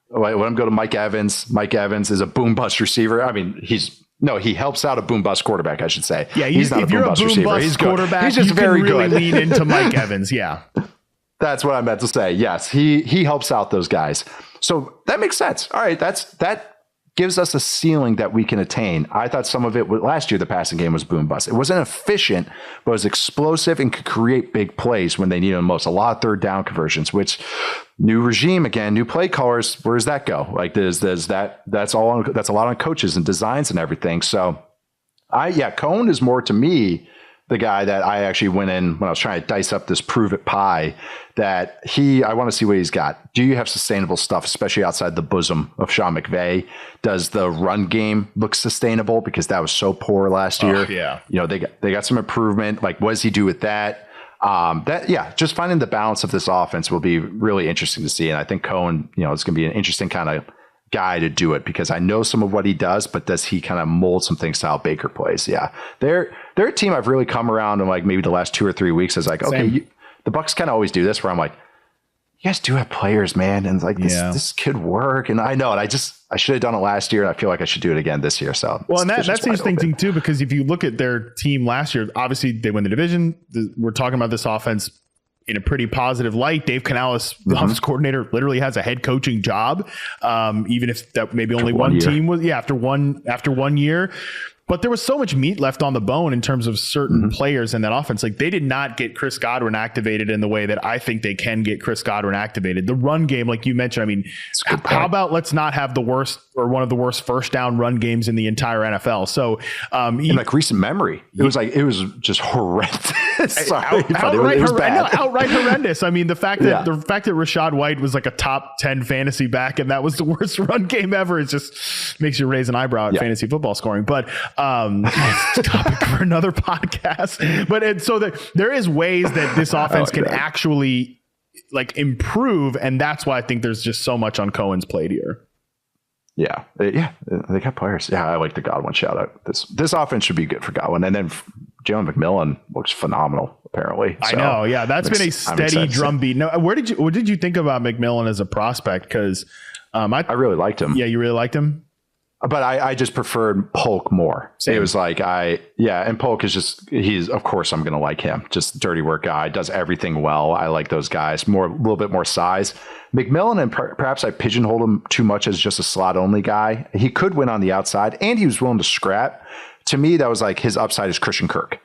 When I'm going to Mike Evans is a boom bust receiver. I mean, he helps out a boom bust quarterback, I should say. Yeah, he's not a boom bust receiver. He's quarterback. He's just very good. Lean into Mike Evans. Yeah, that's what I meant to say. Yes, he helps out those guys. So that makes sense. All right, that gives us a ceiling that we can attain. I thought some of it last year, the passing game was boom bust. It wasn't efficient, but it was explosive and could create big plays when they needed them most. A lot of third down conversions, which new regime again, new play callers. Where does that go? Like there's that. That's a lot on coaches and designs and everything. So Cohen is more to me the guy that I actually went in when I was trying to dice up this prove it pie, that I want to see what he's got. Do you have sustainable stuff, especially outside the bosom of Sean McVay? Does the run game look sustainable? Because that was so poor last year. They got some improvement. Like, what does he do with that? Just finding the balance of this offense will be really interesting to see. And I think Cohen, it's going to be an interesting kind of guy to do it, because I know some of what he does, but does he kind of mold some things to how Baker plays? Yeah. They're a team I've really come around in like maybe the last 2 or 3 weeks as like, okay, the Bucs kind of always do this where I'm like, you guys do have players, man. And like, this could work. And I know it. I should have done it last year. And I feel like I should do it again this year. So and that's interesting thing too, because if you look at their team last year, obviously they win the division. We're talking about this offense in a pretty positive light. Dave Canales, the offense coordinator, literally has a head coaching job. Even if that maybe only one team was after 1 year. But there was so much meat left on the bone in terms of certain players in that offense. Like, they did not get Chris Godwin activated in the way that I think they can get Chris Godwin activated. The run game, like you mentioned, I mean, how about let's not have the worst or one of the worst first down run games in the entire NFL. So in like recent memory, it was just horrendous. Sorry, it was bad. Outright horrendous. I mean, the fact that Rashod White was like a top 10 fantasy back and that was the worst run game ever, it just makes you raise an eyebrow at fantasy football scoring. But topic for another podcast. But so there is ways that this offense can actually like improve, and that's why I think there's just so much on Cohen's plate here. Yeah, they got players. Yeah, I like the Godwin shout out. This offense should be good for Godwin, and then Jalen McMillan looks phenomenal, apparently. I know. Yeah. That's been a steady drumbeat. No, what did you think about McMillan as a prospect? Because I really liked him. Yeah. You really liked him? But I just preferred Polk more. Same. It was like, and Polk is of course I'm going to like him. Just dirty work guy, does everything well. I like those guys, a little bit more size. McMillan, and perhaps I pigeonholed him too much as just a slot only guy. He could win on the outside and he was willing to scrap. To me, that was like his upside is Christian Kirk.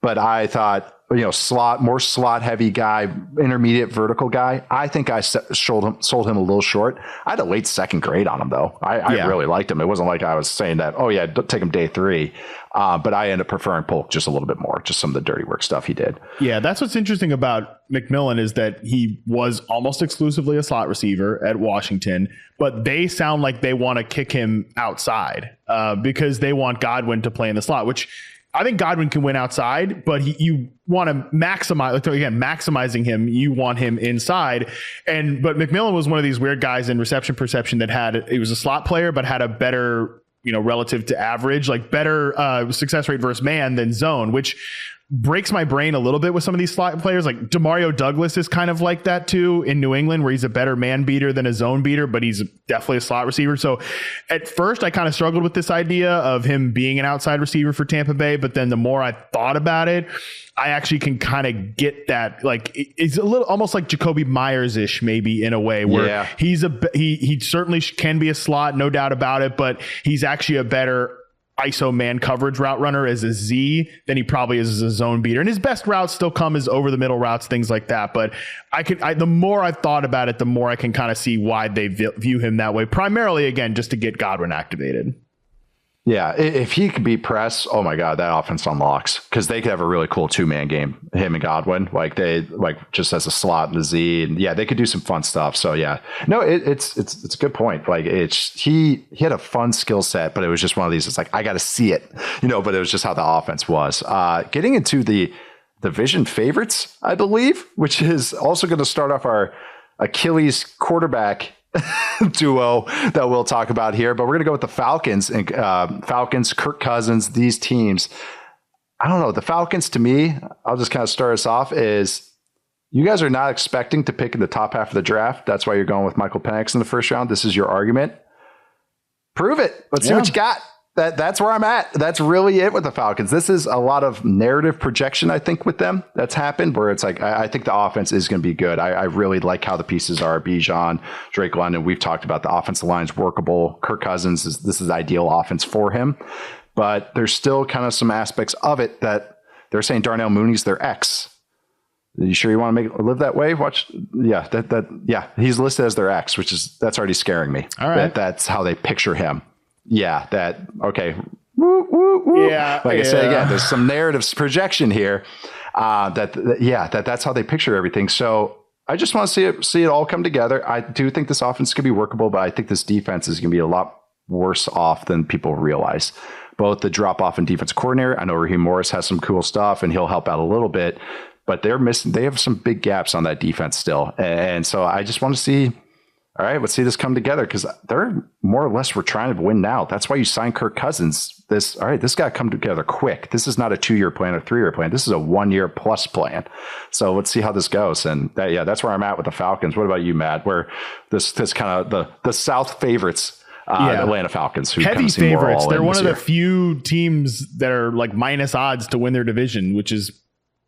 But I thought, more slot heavy guy, intermediate vertical guy. I think I sold him a little short. I had a late second grade on him though. I really liked him. It wasn't like I was saying that, take him day 3. But I ended up preferring Polk just a little bit more, just some of the dirty work stuff he did. Yeah, that's what's interesting about McMillan is that he was almost exclusively a slot receiver at Washington, but they sound like they want to kick him outside because they want Godwin to play in the slot, which I think Godwin can win outside, but you want to maximizing him. You want him inside. But McMillan was one of these weird guys in reception perception that he was a slot player, but had a better, relative to average, like better success rate versus man than zone, which breaks my brain a little bit with some of these slot players. Like Demario Douglas is kind of like that too in New England, where he's a better man beater than a zone beater, but he's definitely a slot receiver. So at first I kind of struggled with this idea of him being an outside receiver for Tampa Bay. But then the more I thought about it, I actually can kind of get that. Like it's a little almost like Jacoby Myers-ish maybe in a way where he certainly can be a slot, no doubt about it, but he's actually a better ISO man coverage route runner as a Z than he probably is as a zone beater. And his best routes still come as over the middle routes, things like that. But the more I've thought about it, the more I can kind of see why they view him that way. Primarily, again, just to get Godwin activated. Yeah, if he could beat press, oh my God, that offense unlocks because they could have a really cool 2-man game, him and Godwin, just as a slot in the Z, and they could do some fun stuff. So no, it's a good point. Like he had a fun skill set, but it was just one of these. It's like I got to see it, But it was just how the offense was. Getting into the division favorites, I believe, which is also going to start off our Achilles quarterback duo that we'll talk about here, but we're gonna go with the Falcons and Kirk Cousins, these teams. I don't know, the Falcons, to me, I'll just kind of start us off, is you guys are not expecting to pick in the top half of the draft. That's why you're going with Michael Penix in the first round. This is your argument. Prove it. Let's see what you got. That's where I'm at. That's really it with the Falcons. This is a lot of narrative projection, I think, with them that's happened, where it's like, I think the offense is going to be good. I really like how the pieces are. Bijan, Drake London, we've talked about the offensive line's workable. Kirk Cousins, this is ideal offense for him. But there's still kind of some aspects of it that they're saying Darnell Mooney's their ex. Are you sure you want to live that way? He's listed as their ex, that's already scaring me. All right. That's how they picture him. Okay. Woo, woo, woo. Yeah. I say again, there's some narrative projection here. That's how they picture everything. So I just want to see it all come together. I do think this offense could be workable, but I think this defense is going to be a lot worse off than people realize. Both the drop off in defense coordinator. I know Raheem Morris has some cool stuff and he'll help out a little bit, but they have some big gaps on that defense still. And so I just want to see, all right, let's see this come together, because they're more or less, we're trying to win now. That's why you signed Kirk Cousins. This got to come together quick. This is not a 2-year plan or 3-year plan. This is a 1-year plus plan. So let's see how this goes. And that's where I'm at with the Falcons. What about you, Matt? Where this kind of the South favorites, the Atlanta Falcons, who heavy kind of seem favorites. More all they're in one of this the few teams that are like minus odds to win their division, which is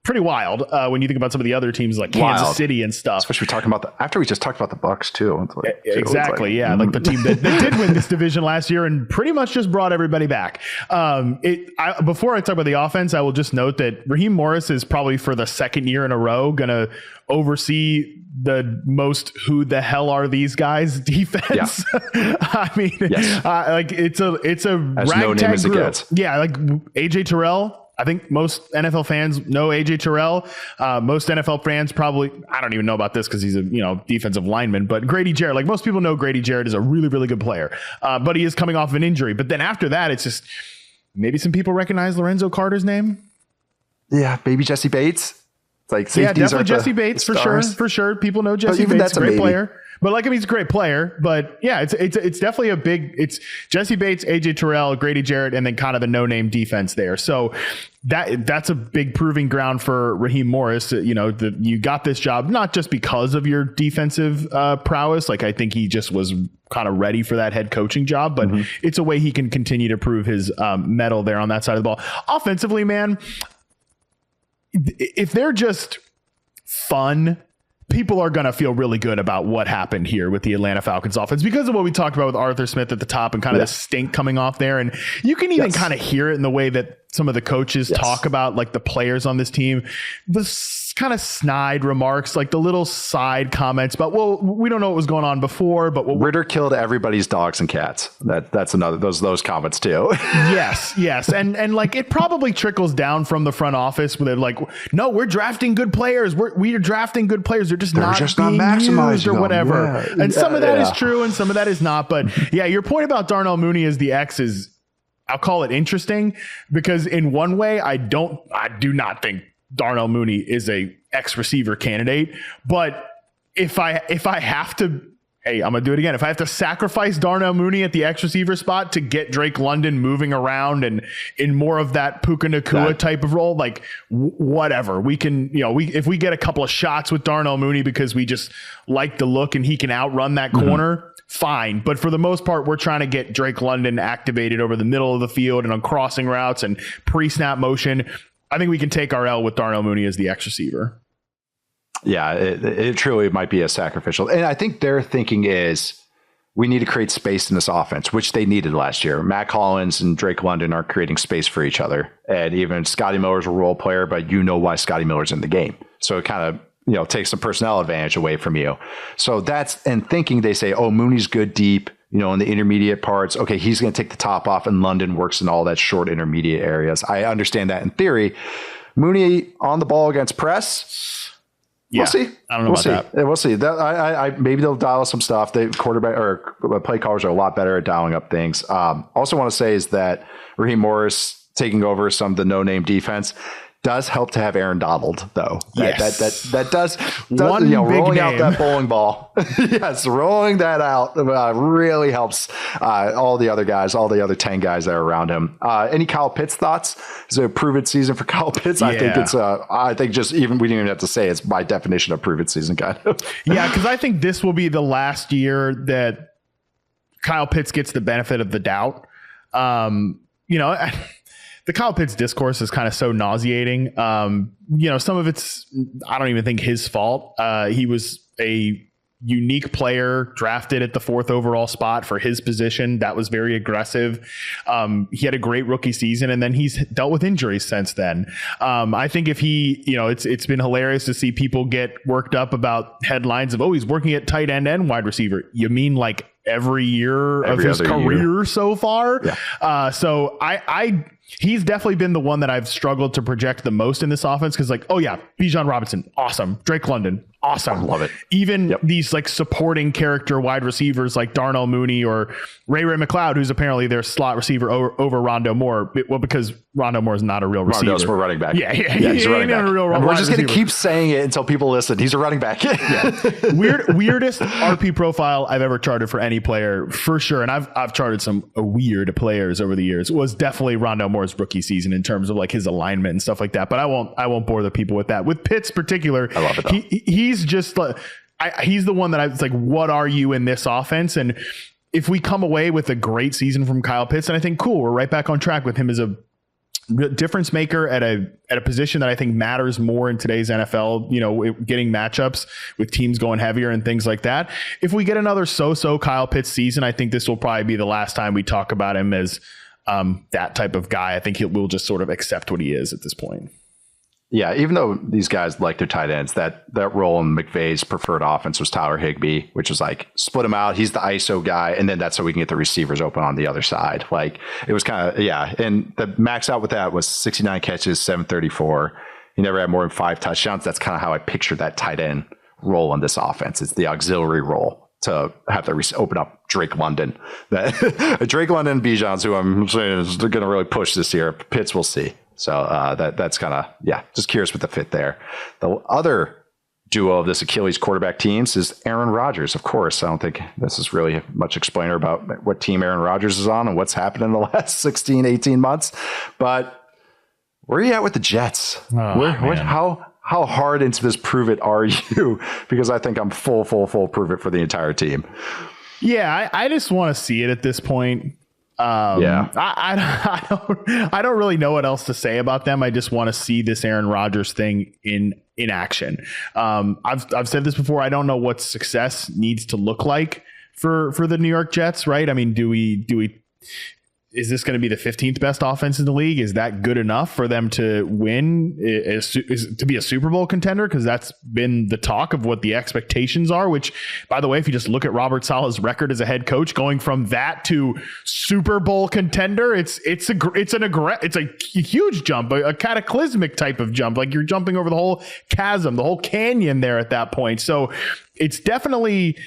pretty wild when you think about some of the other teams like Kansas City and stuff. Especially talking about after we just talked about the Bucs too. Exactly. Like the team that did win this division last year and pretty much just brought everybody back. Before I talk about the offense, I will just note that Raheem Morris is probably for the second year in a row going to oversee the most who the hell are these guys defense. I mean, it's a as ragtag no name as it group. gets. Yeah, like AJ Terrell. I think most NFL fans know AJ Terrell. Most NFL fans probably, I don't even know about this because he's a defensive lineman, but Grady Jarrett, like most people know Grady Jarrett is a really, really good player, but he is coming off of an injury. But then after that, it's just maybe some people recognize Lorenzo Carter's name. Yeah, baby Jesse Bates. It's like definitely Jesse Bates for sure. People know Jesse Bates, great player. But like, I mean, he's a great player, but yeah, it's definitely it's Jesse Bates, AJ Terrell, Grady Jarrett, and then kind of the no-name defense there. So that's a big proving ground for Raheem Morris. You got this job not just because of your defensive prowess. Like, I think he just was kind of ready for that head coaching job, but it's a way he can continue to prove his mettle there on that side of the ball. Offensively, man, if they're just fun, people are going to feel really good about what happened here with the Atlanta Falcons offense because of what we talked about with Arthur Smith at the top and kind of the stink coming off there. And you can even kind of hear it in the way that some of the coaches talk about like the players on this team, the kind of snide remarks, like the little side comments about, well, we don't know what was going on before, but Ritter killed everybody's dogs and cats. That's another, those comments too. Yes. And like, it probably trickles down from the front office where they're like, no, we're drafting good players. We're drafting good players. They're just not maximized or whatever. Yeah. And some of that is true and some of that is not. But yeah, your point about Darnell Mooney as the X is, I'll call it interesting because in one way, I do not think Darnell Mooney is a X receiver candidate. But if I have to, hey, I'm going to do it again. If I have to sacrifice Darnell Mooney at the X receiver spot to get Drake London moving around and in more of that Puka Nacua type of role, like whatever, we can, if we get a couple of shots with Darnell Mooney because we just like the look and he can outrun that corner, fine. But for the most part, we're trying to get Drake London activated over the middle of the field and on crossing routes and pre-snap motion. I think we can take our L with Darnell Mooney as the X receiver. Yeah, it truly might be a sacrificial. And I think their thinking is we need to create space in this offense, which they needed last year. Matt Collins and Drake London are creating space for each other. And even Scotty Miller's a role player, but why Scotty Miller's in the game. So it kind of, takes some personnel advantage away from you. So and thinking they say, oh, Mooney's good deep, in the intermediate parts. Okay, he's going to take the top off and London works in all that short intermediate areas. I understand that in theory. Mooney on the ball against press. Yeah, we'll see. I don't know about that. We'll see. Maybe they'll dial some stuff. The quarterback or play callers are a lot better at dialing up things. Also want to say is that Raheem Morris taking over some of the no-name defense does help to have Aaron Donald, though. That does rolling out that bowling ball. Yes, rolling that out really helps all the other guys, all the other 10 guys that are around him. Any Kyle Pitts thoughts? Is it a prove-it season for Kyle Pitts? Yeah. I think just even we didn't even have to say it's by definition a prove-it season kind of. Yeah, because I think this will be the last year that Kyle Pitts gets the benefit of the doubt. The Kyle Pitts discourse is kind of so nauseating. Some of it's, I don't even think his fault. He was a unique player drafted at the 4th overall spot for his position. That was very aggressive. He had a great rookie season and then he's dealt with injuries since then. I think if he, it's been hilarious to see people get worked up about headlines of, oh, he's working at tight end and wide receiver. You mean like every year of his career so far? Yeah. So he's definitely been the one that I've struggled to project the most in this offense because, like, oh yeah, Bijan Robinson, awesome. Drake London, awesome. I love it. Even these like supporting character wide receivers like Darnell Mooney or Ray McLeod, who's apparently their slot receiver over Rondo Moore. Well, because Rondo Moore is not a real receiver. Rondo's a running back. Yeah, he's a running back. We're just going to keep saying it until people listen. He's a running back. Weirdest RP profile I've ever charted for any player, for sure. And I've charted some weird players over the years. It was definitely Rondo Moore's rookie season in terms of like his alignment and stuff like that. But I won't bore the people with that. With Pitts particular, I love it though. He's just he's the one that I was like, what are you in this offense? And if we come away with a great season from Kyle Pitts, and I think cool, we're right back on track with him as a difference maker at a position that I think matters more in today's NFL, getting matchups with teams going heavier and things like that. If we get another so-so Kyle Pitts season, I think this will probably be the last time we talk about him as that type of guy. I think we'll just sort of accept what he is at this point. Yeah, even though these guys like their tight ends, that role in McVay's preferred offense was Tyler Higbee, which was like split him out. He's the ISO guy, and then that's so we can get the receivers open on the other side. Like it was kind of and the max out with that was 69 catches, 734. He never had more than 5 touchdowns. That's kind of how I pictured that tight end role in this offense. It's the auxiliary role to have to open up Drake London. Drake London, Bijan's who I'm saying is going to really push this year. Pitts, we'll see. So that's kind of, just curious with the fit there. The other duo of this Achilles quarterback teams is Aaron Rodgers. Of course, I don't think this is really much explainer about what team Aaron Rodgers is on and what's happened in the last 16, 18 months. But where are you at with the Jets? How hard into this prove it are you? Because I think I'm full prove it for the entire team. Yeah, I just want to see it at this point. I don't really know what else to say about them. I just want to see this Aaron Rodgers thing in action. I've said this before. I don't know what success needs to look like for the New York Jets, right? I mean, is this going to be the 15th best offense in the league? Is that good enough for them to win, to be a Super Bowl contender? Because that's been the talk of what the expectations are, which, by the way, if you just look at Robert Saleh's record as a head coach, going from that to Super Bowl contender, it's a huge jump, a cataclysmic type of jump. Like you're jumping over the whole chasm, the whole canyon there at that point. So it's definitely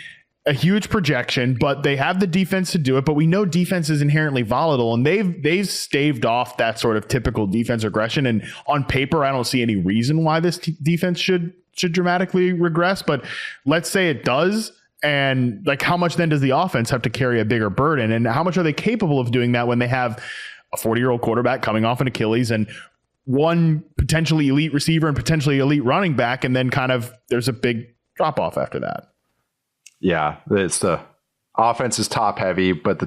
a huge projection, but they have the defense to do it. But we know defense is inherently volatile, and they've staved off that sort of typical defense regression. And on paper, I don't see any reason why this defense should dramatically regress. But let's say it does, and like how much then does the offense have to carry a bigger burden, and how much are they capable of doing that when they have a 40-year-old quarterback coming off an Achilles and one potentially elite receiver and potentially elite running back, and then kind of there's a big drop off after that. Yeah, it's the offense is top heavy, but the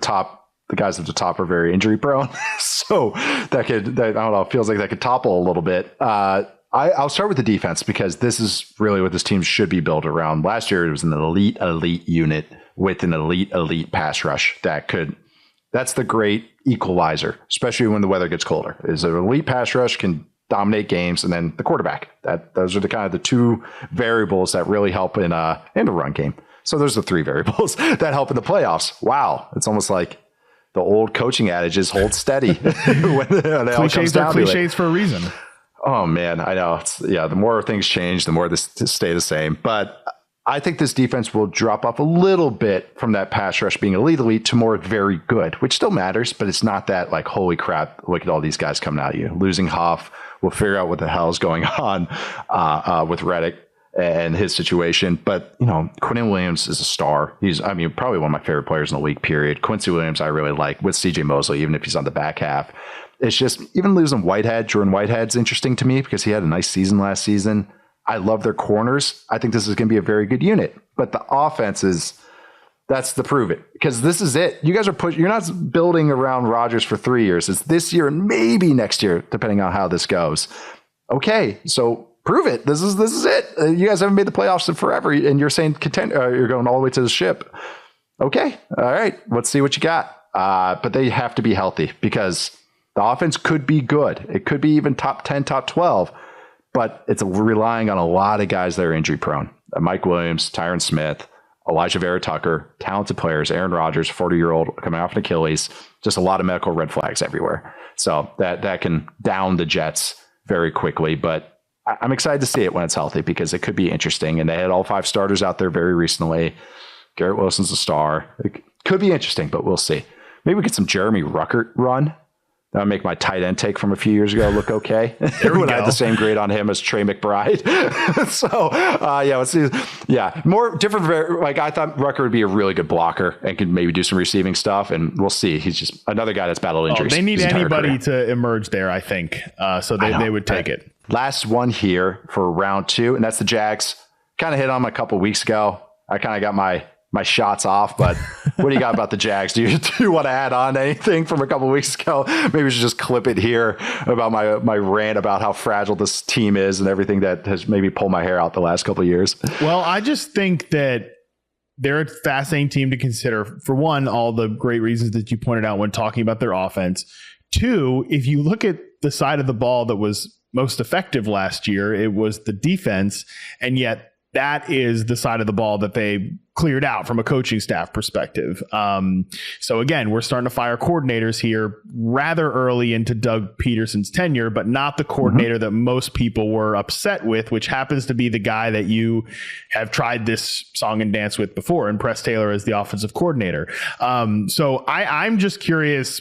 guys at the top are very injury prone. So I don't know, it feels like that could topple a little bit. I'll start with the defense because this is really what this team should be built around. Last year, it was an elite unit with an elite pass rush that's the great equalizer, especially when the weather gets colder, is an elite pass rush can dominate games, and then the quarterback. Those are the kind of the two variables that really help in the run game. So there's the three variables that help in the playoffs. Wow. It's almost like the old coaching adages hold steady. when cliches are cliches for a reason. Oh man, I know. The more things change, the more this stay the same. But I think this defense will drop off a little bit from that pass rush being elite to more very good, which still matters, but it's not that like, holy crap, look at all these guys coming at you. Losing Huff, we'll figure out what the hell is going on with Reddick and his situation. But, Quinnen Williams is a star. He's, probably one of my favorite players in the league, period. Quincy Williams, I really like with CJ Mosley, even if he's on the back half. It's just, even losing Jordan Whitehead's interesting to me because he had a nice season last season. I love their corners. I think this is going to be a very good unit, but the offense that's the prove it, because this is it. You guys you're not building around Rodgers for 3 years. It's this year and maybe next year, depending on how this goes. Okay. So prove it. This is it. You guys haven't made the playoffs in forever, and you're saying you're going all the way to the ship. Okay, all right. Let's see what you got. But they have to be healthy because the offense could be good. It could be even top 10, top 12, but it's relying on a lot of guys that are injury prone. Mike Williams, Tyron Smith, Elijah Vera Tucker, talented players. Aaron Rodgers, 40-year-old coming off an Achilles. Just a lot of medical red flags everywhere. So that can down the Jets very quickly, but I'm excited to see it when it's healthy because it could be interesting. And they had all 5 starters out there very recently. Garrett Wilson's a star. It could be interesting, but we'll see. Maybe we get some Jeremy Ruckert run. That'll make my tight end take from a few years ago look okay. When I had the same grade on him as Trey McBride. So, let's see. Yeah, more different. Like I thought Ruckert would be a really good blocker and could maybe do some receiving stuff. And we'll see. He's just another guy that's battled injuries. They need anybody to emerge there, I think. So they would take it. Last one here for round 2, and that's the Jags. Kind of hit on them a couple weeks ago. I kind of got my shots off, but what do you got about the Jags? Do you want to add on anything from a couple weeks ago? Maybe we should just clip it here about my rant about how fragile this team is and everything that has maybe pulled my hair out the last couple of years. Well, I just think that they're a fascinating team to consider. For one, all the great reasons that you pointed out when talking about their offense. 2, if you look at the side of the ball that was most effective last year, it was the defense. And yet that is the side of the ball that they cleared out from a coaching staff perspective. So again, we're starting to fire coordinators here rather early into Doug Peterson's tenure, but not the coordinator that most people were upset with, which happens to be the guy that you have tried this song and dance with before, and Press Taylor as the offensive coordinator. So I'm just curious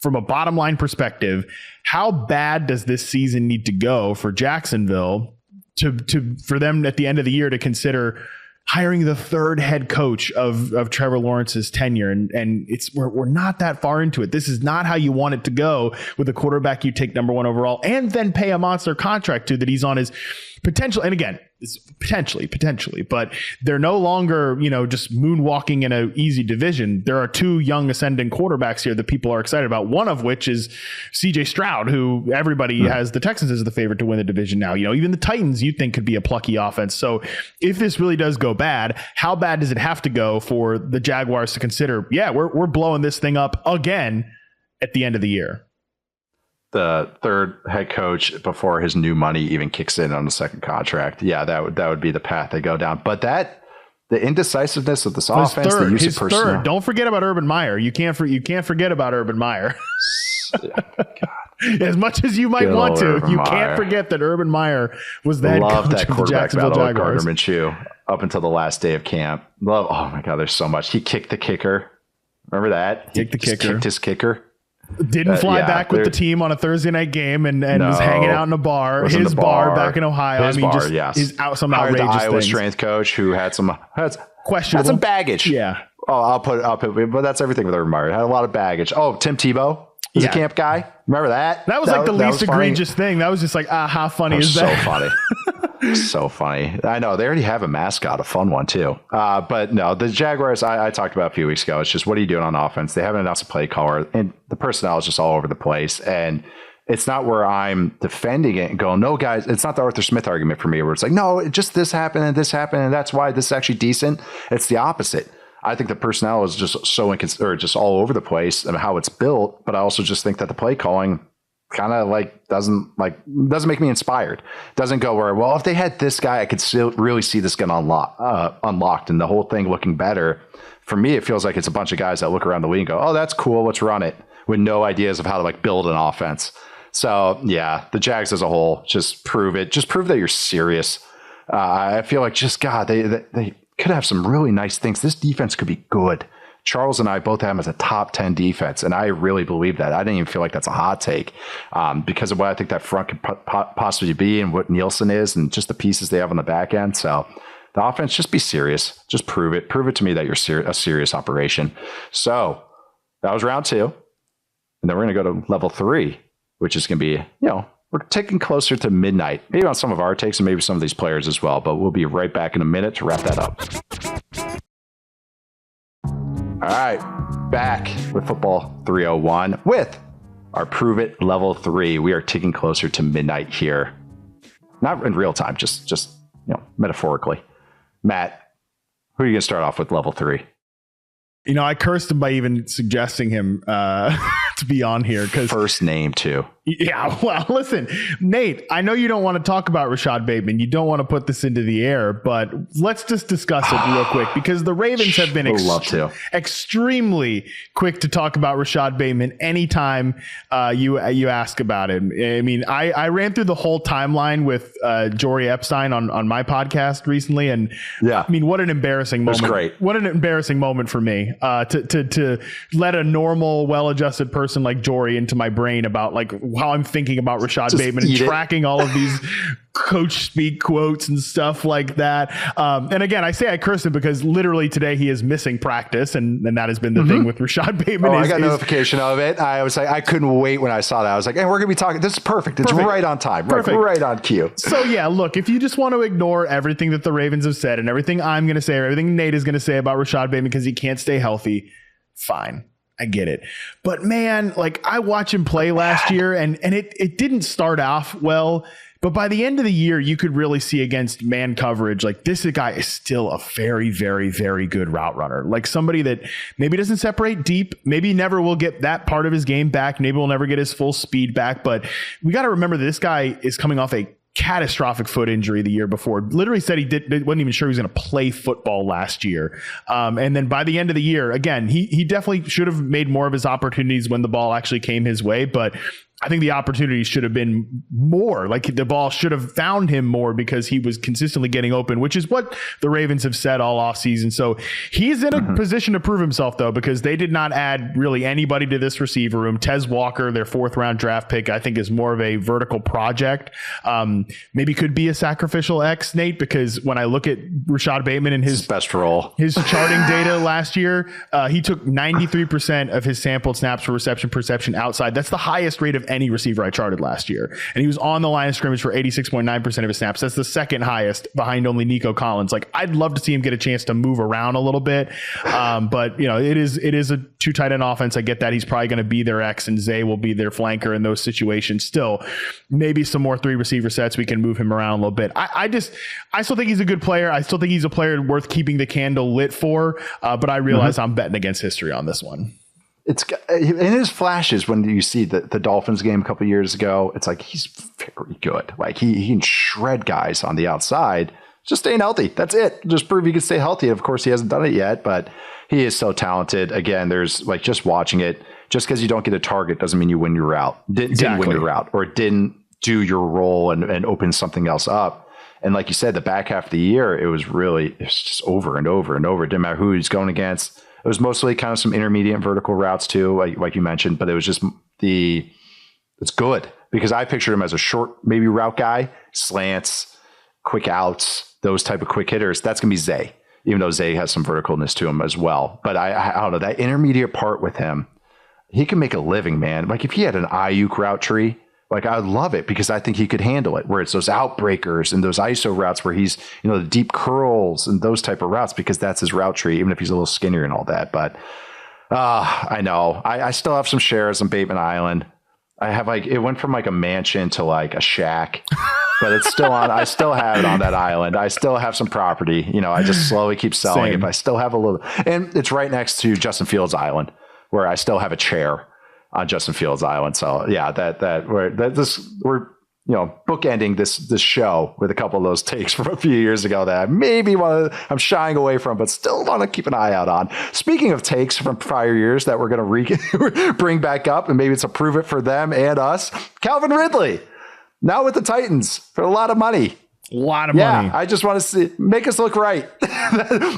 from a bottom line perspective, how bad does this season need to go for Jacksonville for them at the end of the year to consider hiring the third head coach of Trevor Lawrence's tenure. And we're not that far into it. This is not how you want it to go with a quarterback you take number 1 overall and then pay a monster contract to that he's on his potential. And again, it's potentially, but they're no longer, just moonwalking in an easy division. There are 2 young ascending quarterbacks here that people are excited about. One of which is CJ Stroud, who everybody has the Texans as the favorite to win the division now. Even the Titans you think could be a plucky offense. So if this really does go bad, how bad does it have to go for the Jaguars to consider, we're blowing this thing up again at the end of the year? The third head coach before his new money even kicks in on the second contract. Yeah, that would be the path they go down. But the indecisiveness of this offense, the use of personnel. Third. Don't forget about Urban Meyer. You can't forget about Urban Meyer. God. As much as you might want to, you can't forget that Urban Meyer was that Love coach that of the Jacksonville Jaguars. Gardner Minshew up until the last day of camp. Oh my God, there's so much. He kicked the kicker. Remember that? Kicked his kicker. Didn't fly back with the team on a Thursday night game and was hanging out in a bar. His bar back in Ohio. He's out some outrageous things. Iowa things. strength coach who had some questionable, had some baggage. Yeah. Oh, I'll put, but that's everything with Urban Meyer. Had a lot of baggage. Oh, Tim Tebow was a camp guy. Remember that? That was the least egregious thing. That was just like, how funny is that? So funny. So funny. I know they already have a mascot, a fun one too. But no, the Jaguars, I talked about a few weeks ago. It's just, what are you doing on offense? They haven't announced a play caller, and the personnel is just all over the place. And it's not where I'm defending it and going, no, guys, it's not the Arthur Smith argument for me where it's like, no, just this happened and that's why this is actually decent. It's the opposite. I think the personnel is just so just all over the place and how it's built. But I also just think that the play calling kind of doesn't make me inspired. Doesn't go where, well, if they had this guy, I could still really see this getting unlocked and the whole thing looking better. For me, it feels like it's a bunch of guys that look around the league and go, oh, that's cool, let's run it, with no ideas of how to build an offense. So yeah, the Jags as a whole, just prove it. Just prove that you're serious. I feel like they could have some really nice things. This defense could be good. Charles and I both have them as a top 10 defense, and I really believe that. I didn't even feel like that's a hot take because of what I think that front could possibly be and what Nielsen is and just the pieces they have on the back end. So the offense, just be serious. Just prove it. Prove it to me that you're a serious operation. So that was round 2. And then we're going to go to level 3, which is going to be, we're taking closer to midnight, maybe on some of our takes and maybe some of these players as well. But we'll be right back in a minute to wrap that up. All right, back with Football 301 with our Prove It Level 3. We are ticking closer to midnight here. Not in real time, just metaphorically. Matt, who are you going to start off with level 3? I cursed him by even suggesting him to be on here. First name, too. Yeah, well, listen, Nate, I know you don't want to talk about Rashod Bateman. You don't want to put this into the air, but let's just discuss it real quick because the Ravens have been extremely quick to talk about Rashod Bateman anytime you ask about him. I mean, I ran through the whole timeline with Jory Epstein on my podcast recently, and I mean, what an embarrassing moment. It was great. What an embarrassing moment for me to let a normal, well-adjusted person like Jory into my brain about how I'm thinking about Rashod Bateman and tracking all of these coach speak quotes and stuff like that. And again, I say I cursed him because literally today he is missing practice, and that has been the thing with Rashod Bateman. I got notification of it. I was like, I couldn't wait when I saw that. I was like, hey, we're going to be talking. This is perfect. It's right on time. Right on cue. So yeah, look, if you just want to ignore everything that the Ravens have said and everything I'm going to say or everything Nate is going to say about Rashod Bateman because he can't stay healthy, fine. I get it. But man, I watched him play last year and it didn't start off well, but by the end of the year, you could really see against man coverage, this guy is still a very, very, very good route runner. Somebody that maybe doesn't separate deep, maybe never will get that part of his game back. Maybe we'll never get his full speed back, but we got to remember that this guy is coming off a catastrophic foot injury the year before. Literally said wasn't even sure he was going to play football last year. And then by the end of the year, again, he definitely should have made more of his opportunities when the ball actually came his way. But I think the opportunity should have been more. Like the ball should have found him more because he was consistently getting open, which is what the Ravens have said all offseason. So he's in a position to prove himself, though, because they did not add really anybody to this receiver room. Tez Walker, their 4th round draft pick, I think is more of a vertical project. Maybe could be a sacrificial X, Nate, because when I look at Rashod Bateman and his best role, his charting data last year, he took 93% of his sampled snaps for reception perception outside. That's the highest rate of any receiver I charted last year. And he was on the line of scrimmage for 86.9% of his snaps. That's the second highest behind only Nico Collins. Like, I'd love to see him get a chance to move around a little bit. But it is a 2 tight end offense. I get that. He's probably going to be their X and Zay will be their flanker in those situations. Still, maybe some more 3 receiver sets. We can move him around a little bit. I still think he's a good player. I still think he's a player worth keeping the candle lit for. But I realize I'm betting against history on this one. It's in his flashes when you see the Dolphins game a couple of years ago. It's like he's very good. Like he can shred guys on the outside. Just staying healthy. That's it. Just prove he can stay healthy. Of course, he hasn't done it yet, but he is so talented. Again, there's like just watching it. Just because you don't get a target doesn't mean you win your route. Didn't win your route or didn't do your role and open something else up. And like you said, the back half of the year, it was just over and over and over. It didn't matter who he's going against. It was mostly kind of some intermediate vertical routes too, like you mentioned, but it was just it's good because I pictured him as a short, maybe route guy, slants, quick outs, those type of quick hitters. That's going to be Zay, even though Zay has some verticalness to him as well. But I don't know, that intermediate part with him, he can make a living, man. Like if he had an Aiyuk route tree, like I would love it because I think he could handle it where it's those outbreakers and those ISO routes where he's, the deep curls and those type of routes because that's his route tree, even if he's a little skinnier and all that. But I know I still have some shares on Bateman Island. I have it went from like a mansion to like a shack, but it's still on. I still have it on that island. I still have some property. I just slowly keep selling it, but I still have a little, and it's right next to Justin Fields Island where I still have a chair on Justin Fields Island. So yeah, we're bookending this show with a couple of those takes from a few years ago that I maybe I'm shying away from, but still want to keep an eye out on. Speaking of takes from prior years that we're going to bring back up, and maybe it's a prove it for them and us. Calvin Ridley, now with the Titans for a lot of money. A lot of money. I just want to make us look right.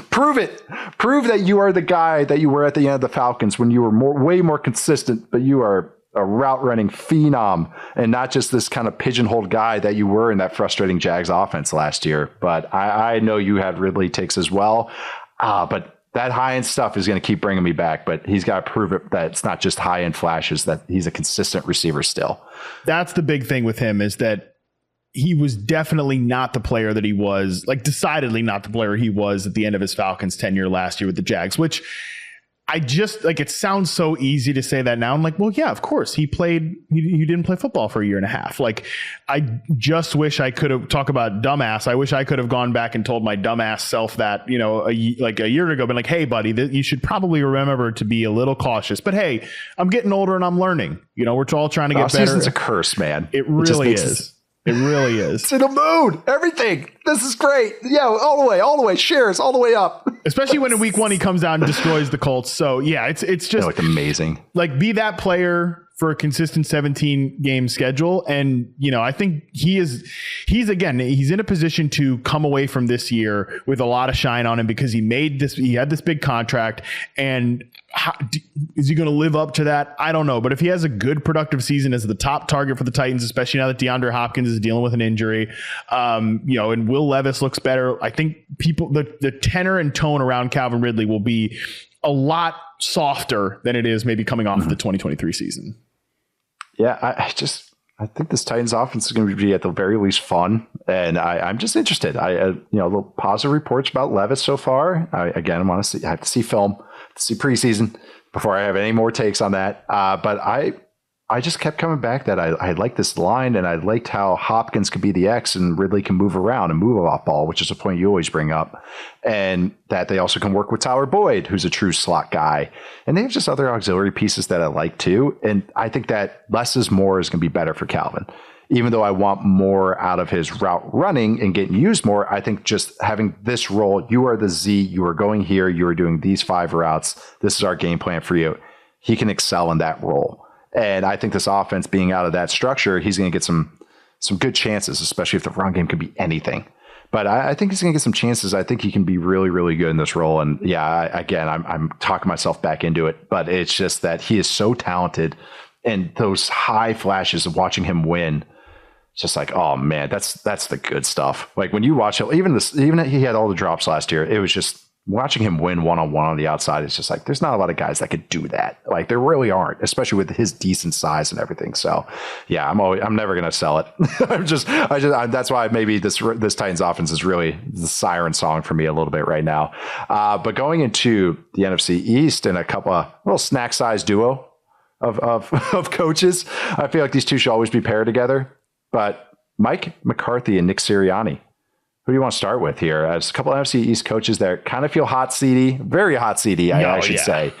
Prove it. Prove that you are the guy that you were at the end of the Falcons when you were way more consistent, but you are a route running phenom and not just this kind of pigeonholed guy that you were in that frustrating Jags offense last year. But I know you had Ridley takes as well. But that high end stuff is going to keep bringing me back, but he's got to prove it that it's not just high end flashes, that he's a consistent receiver still. That's the big thing with him is that he was definitely not the player that he was, like decidedly not the player he was at the end of his Falcons tenure last year with the Jags, which I just like, it sounds so easy to say that now. I'm like, well, yeah, of course he didn't play football for a year and a half. Like, I just wish I could have talk about dumbass. I wish I could have gone back and told my dumbass self that, a year ago, been like, hey buddy, you should probably remember to be a little cautious, but hey, I'm getting older and I'm learning, we're all trying to get better. Season's a curse, man. It really is. It really is. It's in the mood. Everything. This is great. Yeah, all the way. Shares all the way up. Especially when in week 1 he comes out and destroys the Colts. So yeah, it's just they look amazing. Like, be that player for a consistent 17 game schedule. And, I think he's in a position to come away from this year with a lot of shine on him because he had this big contract. And is he going to live up to that? I don't know. But if he has a good productive season as the top target for the Titans, especially now that DeAndre Hopkins is dealing with an injury, and Will Levis looks better, I think the tenor and tone around Calvin Ridley will be a lot softer than it is maybe coming off of the 2023 season. Yeah, I think this Titans offense is going to be at the very least fun, and I'm just interested. Little positive reports about Levis so far. I have to see film, to see preseason before I have any more takes on that. But I just kept coming back that I like this line, and I liked how Hopkins could be the X and Ridley can move around and move off ball, which is a point you always bring up, and that they also can work with Tyler Boyd, who's a true slot guy. And they have just other auxiliary pieces that I like too. And I think that less is more is going to be better for Calvin. Even though I want more out of his route running and getting used more, I think just having this role, you are the Z, you are going here, you are doing these 5 routes. This is our game plan for you. He can excel in that role. And I think this offense being out of that structure, he's going to get some good chances, especially if the run game could be anything. But I think he's going to get some chances. I think he can be really, really good in this role. And yeah, I'm talking myself back into it, but it's just that he is so talented, and those high flashes of watching him win, it's just like, oh man, that's the good stuff. Like when you watch it, even he had all the drops last year. It was just watching him win one-on-one on the outside. It's just like, there's not a lot of guys that could do that. Like there really aren't, especially with his decent size and everything. So yeah, I'm never going to sell it. That's why maybe this Titans offense is really the siren song for me a little bit right now. But going into the NFC East and a couple of little snack size duo of coaches, I feel like these two should always be paired together. But Mike McCarthy and Nick Sirianni, who do you want to start with here? As a couple of NFC East coaches that kind of feel hot seedy, very hot seedy, I should say.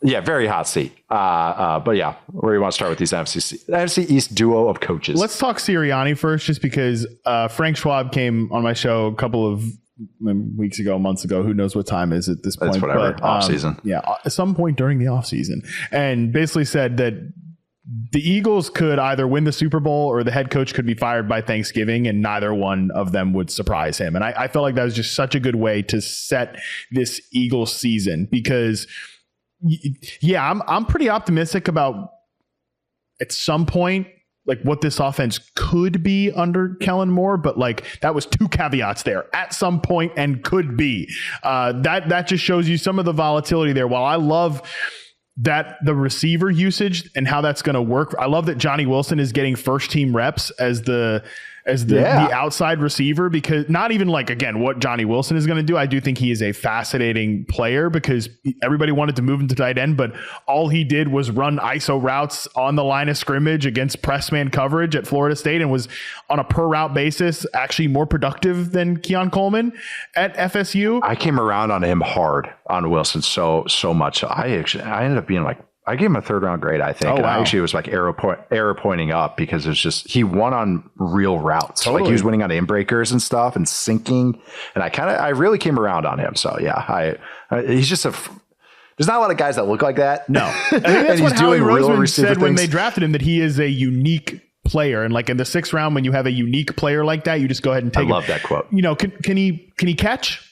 Yeah, very hot seat. But yeah, where do you want to start with these NFC East duo of coaches? Let's talk Sirianni first, just because Frank Schwab came on my show a couple of weeks ago, months ago. Who knows what time is at this point? It's whatever, off season. Yeah, at some point during the off season, and basically said that the Eagles could either win the Super Bowl or the head coach could be fired by Thanksgiving, and neither one of them would surprise him. And I felt like that was just such a good way to set this Eagles season, because yeah, I'm pretty optimistic about at some point like what this offense could be under Kellen Moore, but like that was two caveats there: at some point and could be. That just shows you some of the volatility there. While I love that the receiver usage and how that's going to work, I love that Johnny Wilson is getting first team reps as the outside receiver, because not even like, again, what Johnny Wilson is going to do. I do think he is a fascinating player because everybody wanted to move him to tight end, but all he did was run ISO routes on the line of scrimmage against press man coverage at Florida State, and was on a per route basis actually more productive than Keon Coleman at FSU. I came around on him hard on Wilson so much. I ended up being like, I gave him a 3rd round grade, I think. Oh, wow. I actually was like arrow pointing up, because it's just, he won on real routes. Totally. Like he was winning on inbreakers and stuff and sinking. And I really came around on him. So yeah, he's just there's not a lot of guys that look like that. No. I think that's what Howie Roseman said when they drafted him, that he is a unique player. And like in the 6th round, when you have a unique player like that, you just go ahead and take him. I love that quote. You know, can he catch?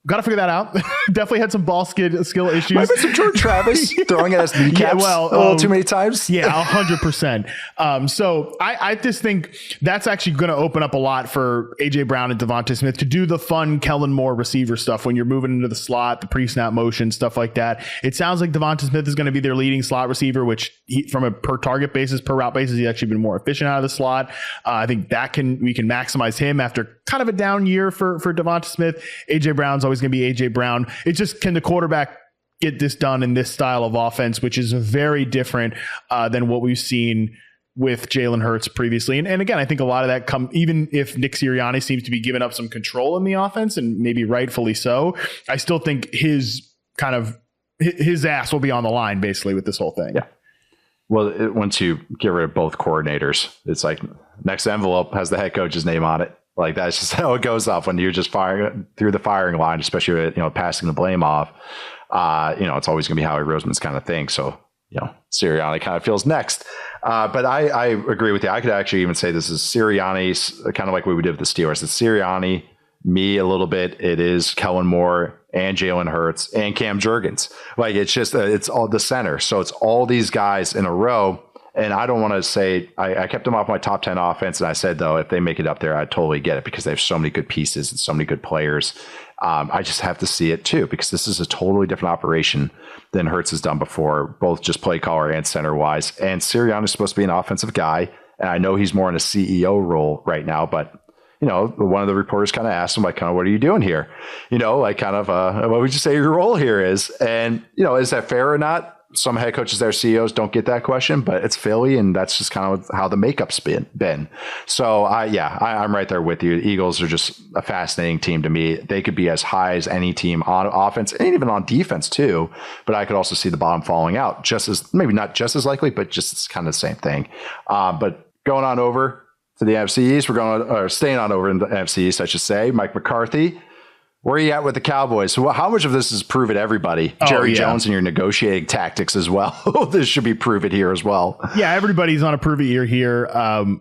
Got to figure that out. Definitely had some ball skill issues. Might be some Jordan Travis throwing at his kneecaps a little too many times. Yeah, 100%. So I just think that's actually going to open up a lot for A.J. Brown and Devonta Smith to do the fun Kellen Moore receiver stuff when you're moving into the slot, the pre-snap motion, stuff like that. It sounds like Devonta Smith is going to be their leading slot receiver, which from a per target basis, per route basis, he's actually been more efficient out of the slot. I think we can maximize him after kind of a down year for Devonta Smith. A.J. Brown's always going to be A.J. Brown. It's just, can the quarterback get this done in this style of offense, which is very different than what we've seen with Jalen Hurts previously. And again, I think a lot of that even if Nick Sirianni seems to be giving up some control in the offense, and maybe rightfully so, I still think his ass will be on the line basically with this whole thing. Yeah. Well, once you get rid of both coordinators, it's like next envelope has the head coach's name on it. Like that's just how it goes off when you're just firing through the firing line, especially with, passing the blame off. It's always going to be Howie Roseman's kind of thing. So, Sirianni kind of feels next. But I agree with you. I could actually even say this is Sirianni's, kind of like what we did with the Steelers. It's Sirianni, me a little bit. It is Kellen Moore and Jalen Hurts and Cam Jurgens. Like it's just, it's all the center. So it's all these guys in a row. And I don't want to say, I kept them off my top 10 offense. And I said, though, if they make it up there, I totally get it, because they have so many good pieces and so many good players. I just have to see it, too, because this is a totally different operation than Hurts has done before, both just play caller and center wise. And Sirianni is supposed to be an offensive guy. And I know he's more in a CEO role right now. But, one of the reporters kind of asked him, like, what are you doing here? What would you say your role here is? And, is that fair or not? Some head coaches, their CEOs don't get that question, but it's Philly, and that's just kind of how the makeup's been. So I'm right there with you. The Eagles are just a fascinating team to me. They could be as high as any team on offense and even on defense too. But I could also see the bottom falling out, just as maybe not just as likely, but just kind of the same thing. But going on over to the NFC East, staying on over in the NFC East, I should say. Mike McCarthy. Where are you at with the Cowboys? So how much of this is prove it everybody? Jerry Jones and your negotiating tactics as well. This should be prove it here as well. Yeah, everybody's on a prove it year here.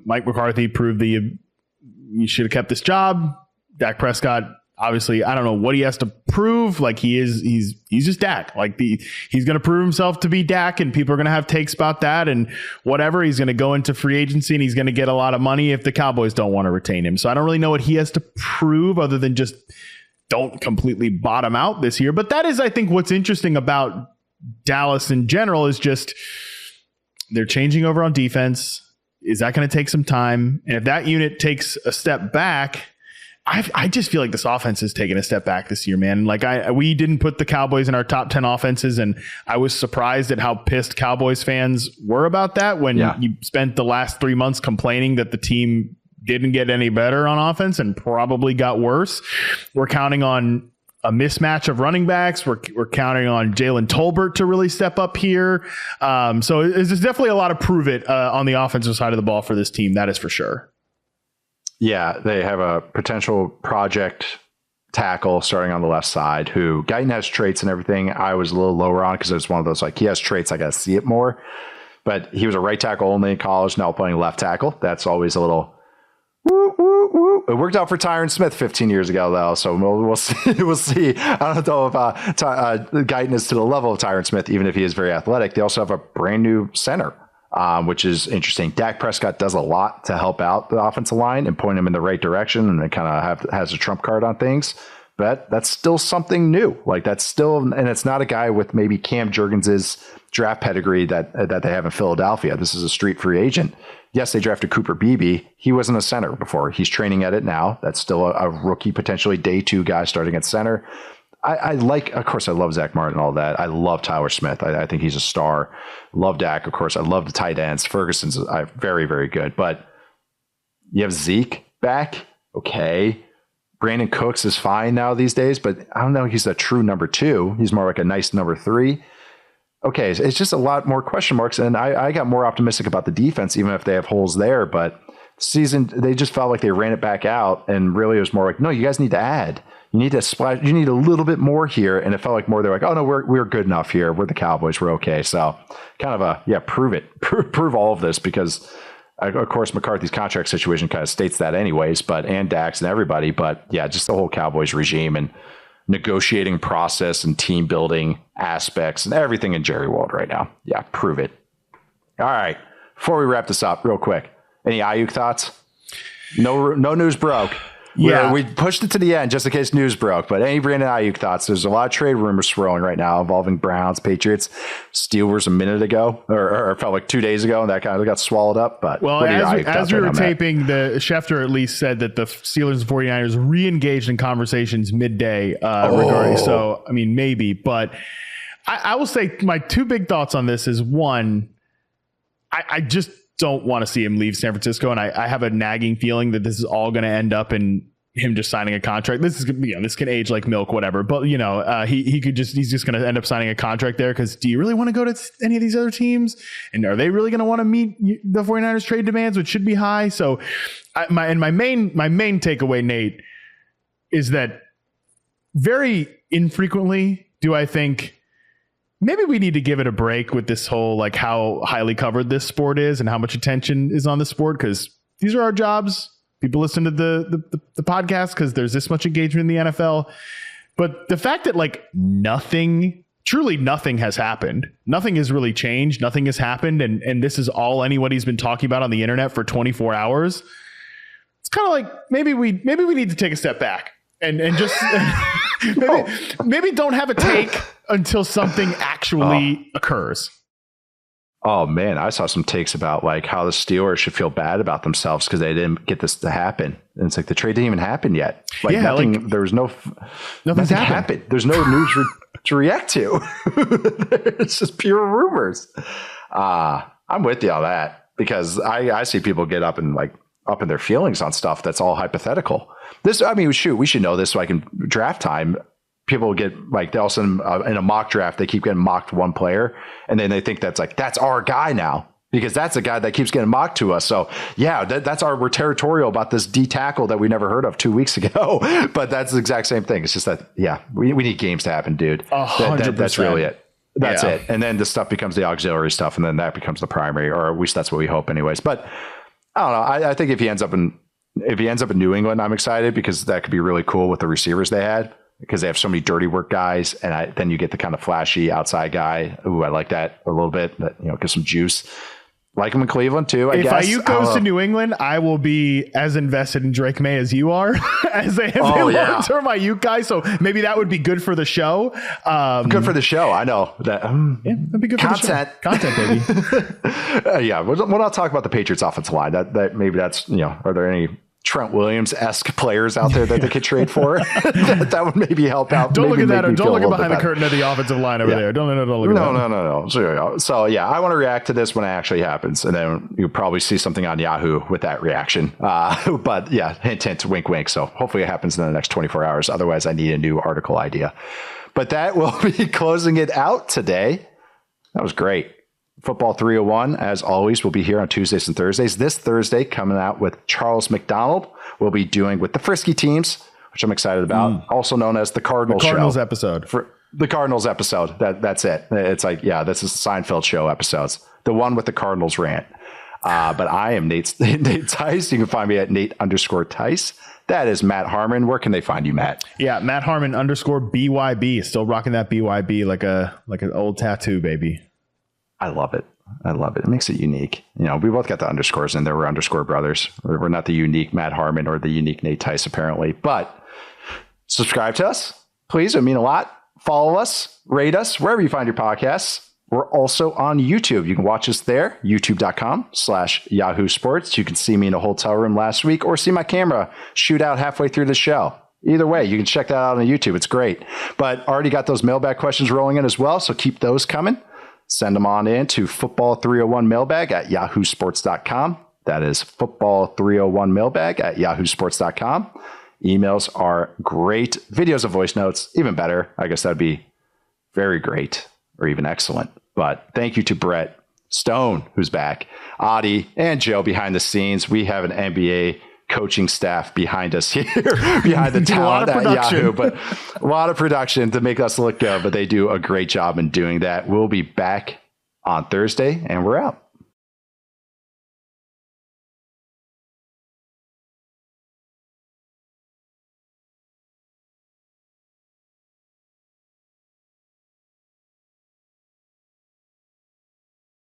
Mike McCarthy proved that you should have kept this job. Dak Prescott, obviously, I don't know what he has to prove. Like he's just Dak. Like he's going to prove himself to be Dak, and people are going to have takes about that and whatever. He's going to go into free agency and he's going to get a lot of money if the Cowboys don't want to retain him. So I don't really know what he has to prove other than just don't completely bottom out this year. But that is, I think, what's interesting about Dallas in general is just they're changing over on defense. Is that going to take some time? And if that unit takes a step back, I just feel like this offense has taken a step back this year, man. Like we didn't put the Cowboys in our top 10 offenses, and I was surprised at how pissed Cowboys fans were about that when you spent the last 3 months complaining that the team didn't get any better on offense and probably got worse. We're counting on a mismatch of running backs. We're counting on Jalen Tolbert to really step up here. So there's definitely a lot of prove it on the offensive side of the ball for this team. That is for sure. Yeah, they have a potential project tackle starting on the left side who Guyton has traits and everything. I was a little lower on because it's one of those, like, he has traits. I got to see it more. But he was a right tackle only in college, now playing left tackle. That's always a little It worked out for Tyron Smith 15 years ago, though, so we'll see. We'll see. I don't know if Guyton is to the level of Tyron Smith, even if he is very athletic. They also have a brand new center, which is interesting. Dak Prescott does a lot to help out the offensive line and point them in the right direction, and it kind of has a trump card on things. But that's still something new. Like that's still, and it's not a guy with maybe Cam Jurgens' draft pedigree that they have in Philadelphia. This is a street free agent. Yes, they drafted Cooper Beebe. He wasn't a center before. He's training at it now. That's still a rookie, potentially day two guy starting at center. I like, of course, I love Zach Martin and all that. I love Tyler Smith. I think he's a star. Love Dak, of course. I love the tight ends. Ferguson's very, very good. But you have Zeke back. Okay. Brandon Cooks is fine now these days, but I don't know. He's a true number two. He's more like a nice number three. Okay, it's just a lot more question marks, and I got more optimistic about the defense, even if they have holes there. But season, they just felt like they ran it back out, and really it was more like, no, you guys need to add. You need to splash. You need a little bit more here, and it felt like more. They're like, oh no, we're good enough here. We're the Cowboys. We're okay. So kind of prove it, prove all of this, because of course McCarthy's contract situation kind of states that anyways. And Dax and everybody, but yeah, just the whole Cowboys regime and negotiating process and team building aspects and everything in Jerry World right now. Yeah, prove it. All right. Before we wrap this up real quick, any Aiyuk thoughts? No news broke. Yeah, we pushed it to the end just in case news broke. But any Brandon Aiyuk thoughts? There's a lot of trade rumors swirling right now involving Browns, Patriots, Steelers a minute ago, or felt like 2 days ago, and that kind of got swallowed up. But well, as we were taping, the Schefter at least said that the Steelers and 49ers re-engaged in conversations midday regarding. So I mean, maybe, but I will say my two big thoughts on this is one, I just don't want to see him leave San Francisco, and I have a nagging feeling that this is all going to end up in him just signing a contract. This is, this can age like milk, whatever. But he's just going to end up signing a contract there. Because do you really want to go to any of these other teams? And are they really going to want to meet the 49ers trade demands, which should be high? So, my main takeaway, Nate, is that very infrequently do I think maybe we need to give it a break with this whole, like, how highly covered this sport is and how much attention is on the sport, because these are our jobs. People listen to the podcast because there's this much engagement in the NFL. But the fact that, like, truly nothing has happened. Nothing has really changed. Nothing has happened. And this is all anybody's been talking about on the internet for 24 hours. It's kind of like maybe we need to take a step back and just maybe don't have a take until something actually occurs. Oh man, I saw some takes about like how the Steelers should feel bad about themselves because they didn't get this to happen. And it's like the trade didn't even happen yet. Like nothing, there was nothing happened. There's no news to react to. It's just pure rumors. I'm with you on that because I see people get up in their feelings on stuff that's all hypothetical. We should know this so I can draft time. People get they also in a mock draft, they keep getting mocked one player and then they think that's our guy now. because that's the guy that keeps getting mocked to us. So yeah, we're territorial about this D tackle that we never heard of 2 weeks ago, but that's the exact same thing. It's just that, yeah, we need games to happen, dude. That's really it. That's it. And then the stuff becomes the auxiliary stuff, and then that becomes the primary, or at least that's what we hope anyways. But I don't know. I think if he ends up in New England, I'm excited because that could be really cool with the receivers they had, because they have so many dirty work guys. And then you get the kind of flashy outside guy. Ooh, I like that a little bit. That, gives some juice. Like him in Cleveland too, I guess. If Aiyuk goes to New England, I will be as invested in Drake May as you are as a long-term Aiyuk guy. So maybe that would be good for the show. Good for the show. I know that. That'd be good content. For the show. Content, baby. Yeah. When I'll talk about the Patriots offensive line, that maybe that's, are there any Trent Williams-esque players out there that they could trade for? that would maybe help out. Don't look at that. Don't look behind the curtain of the offensive line over there. Don't look at that. No. So yeah, I want to react to this when it actually happens, and then you'll probably see something on Yahoo with that reaction. But yeah, hint, wink, wink. So hopefully it happens in the next 24 hours. Otherwise, I need a new article idea. But that will be closing it out today. That was great. Football 301, as always, will be here on Tuesdays and Thursdays. This Thursday, coming out with Charles McDonald, we'll be doing with the Frisky Teams, which I'm excited about, also known as the Cardinals Show. Episode. For the Cardinals episode. That's it. It's like, yeah, this is the Seinfeld Show episodes. The one with the Cardinals rant. But I am Nate Tice. You can find me at Nate_Tice. That is Matt Harmon. Where can they find you, Matt? Yeah, Matt Harmon _BYB. Still rocking that BYB like an old tattoo, baby. I love it. It makes it unique. We both got the underscores in there. We're underscore brothers. We're not the unique Matt Harmon or the unique Nate Tice, apparently. But subscribe to us, please. It would mean a lot. Follow us, rate us, wherever you find your podcasts. We're also on YouTube. You can watch us there, youtube.com/Yahoo Sports. You can see me in a hotel room last week or see my camera shoot out halfway through the show. Either way, you can check that out on YouTube. It's great. But already got those mailbag questions rolling in as well, so keep those coming. Send them on in to football301mailbag at yahoosports.com. That is football301mailbag at yahoosports.com. Emails are great. Videos and voice notes, even better. I guess that'd be very great or even excellent. But thank you to Brett Stone, who's back, Adi, and Joe behind the scenes. We have an NBA coaching staff behind us here, behind the talent at Yahoo, but a lot of production to make us look good, but they do a great job in doing that. We'll be back on Thursday, and we're out.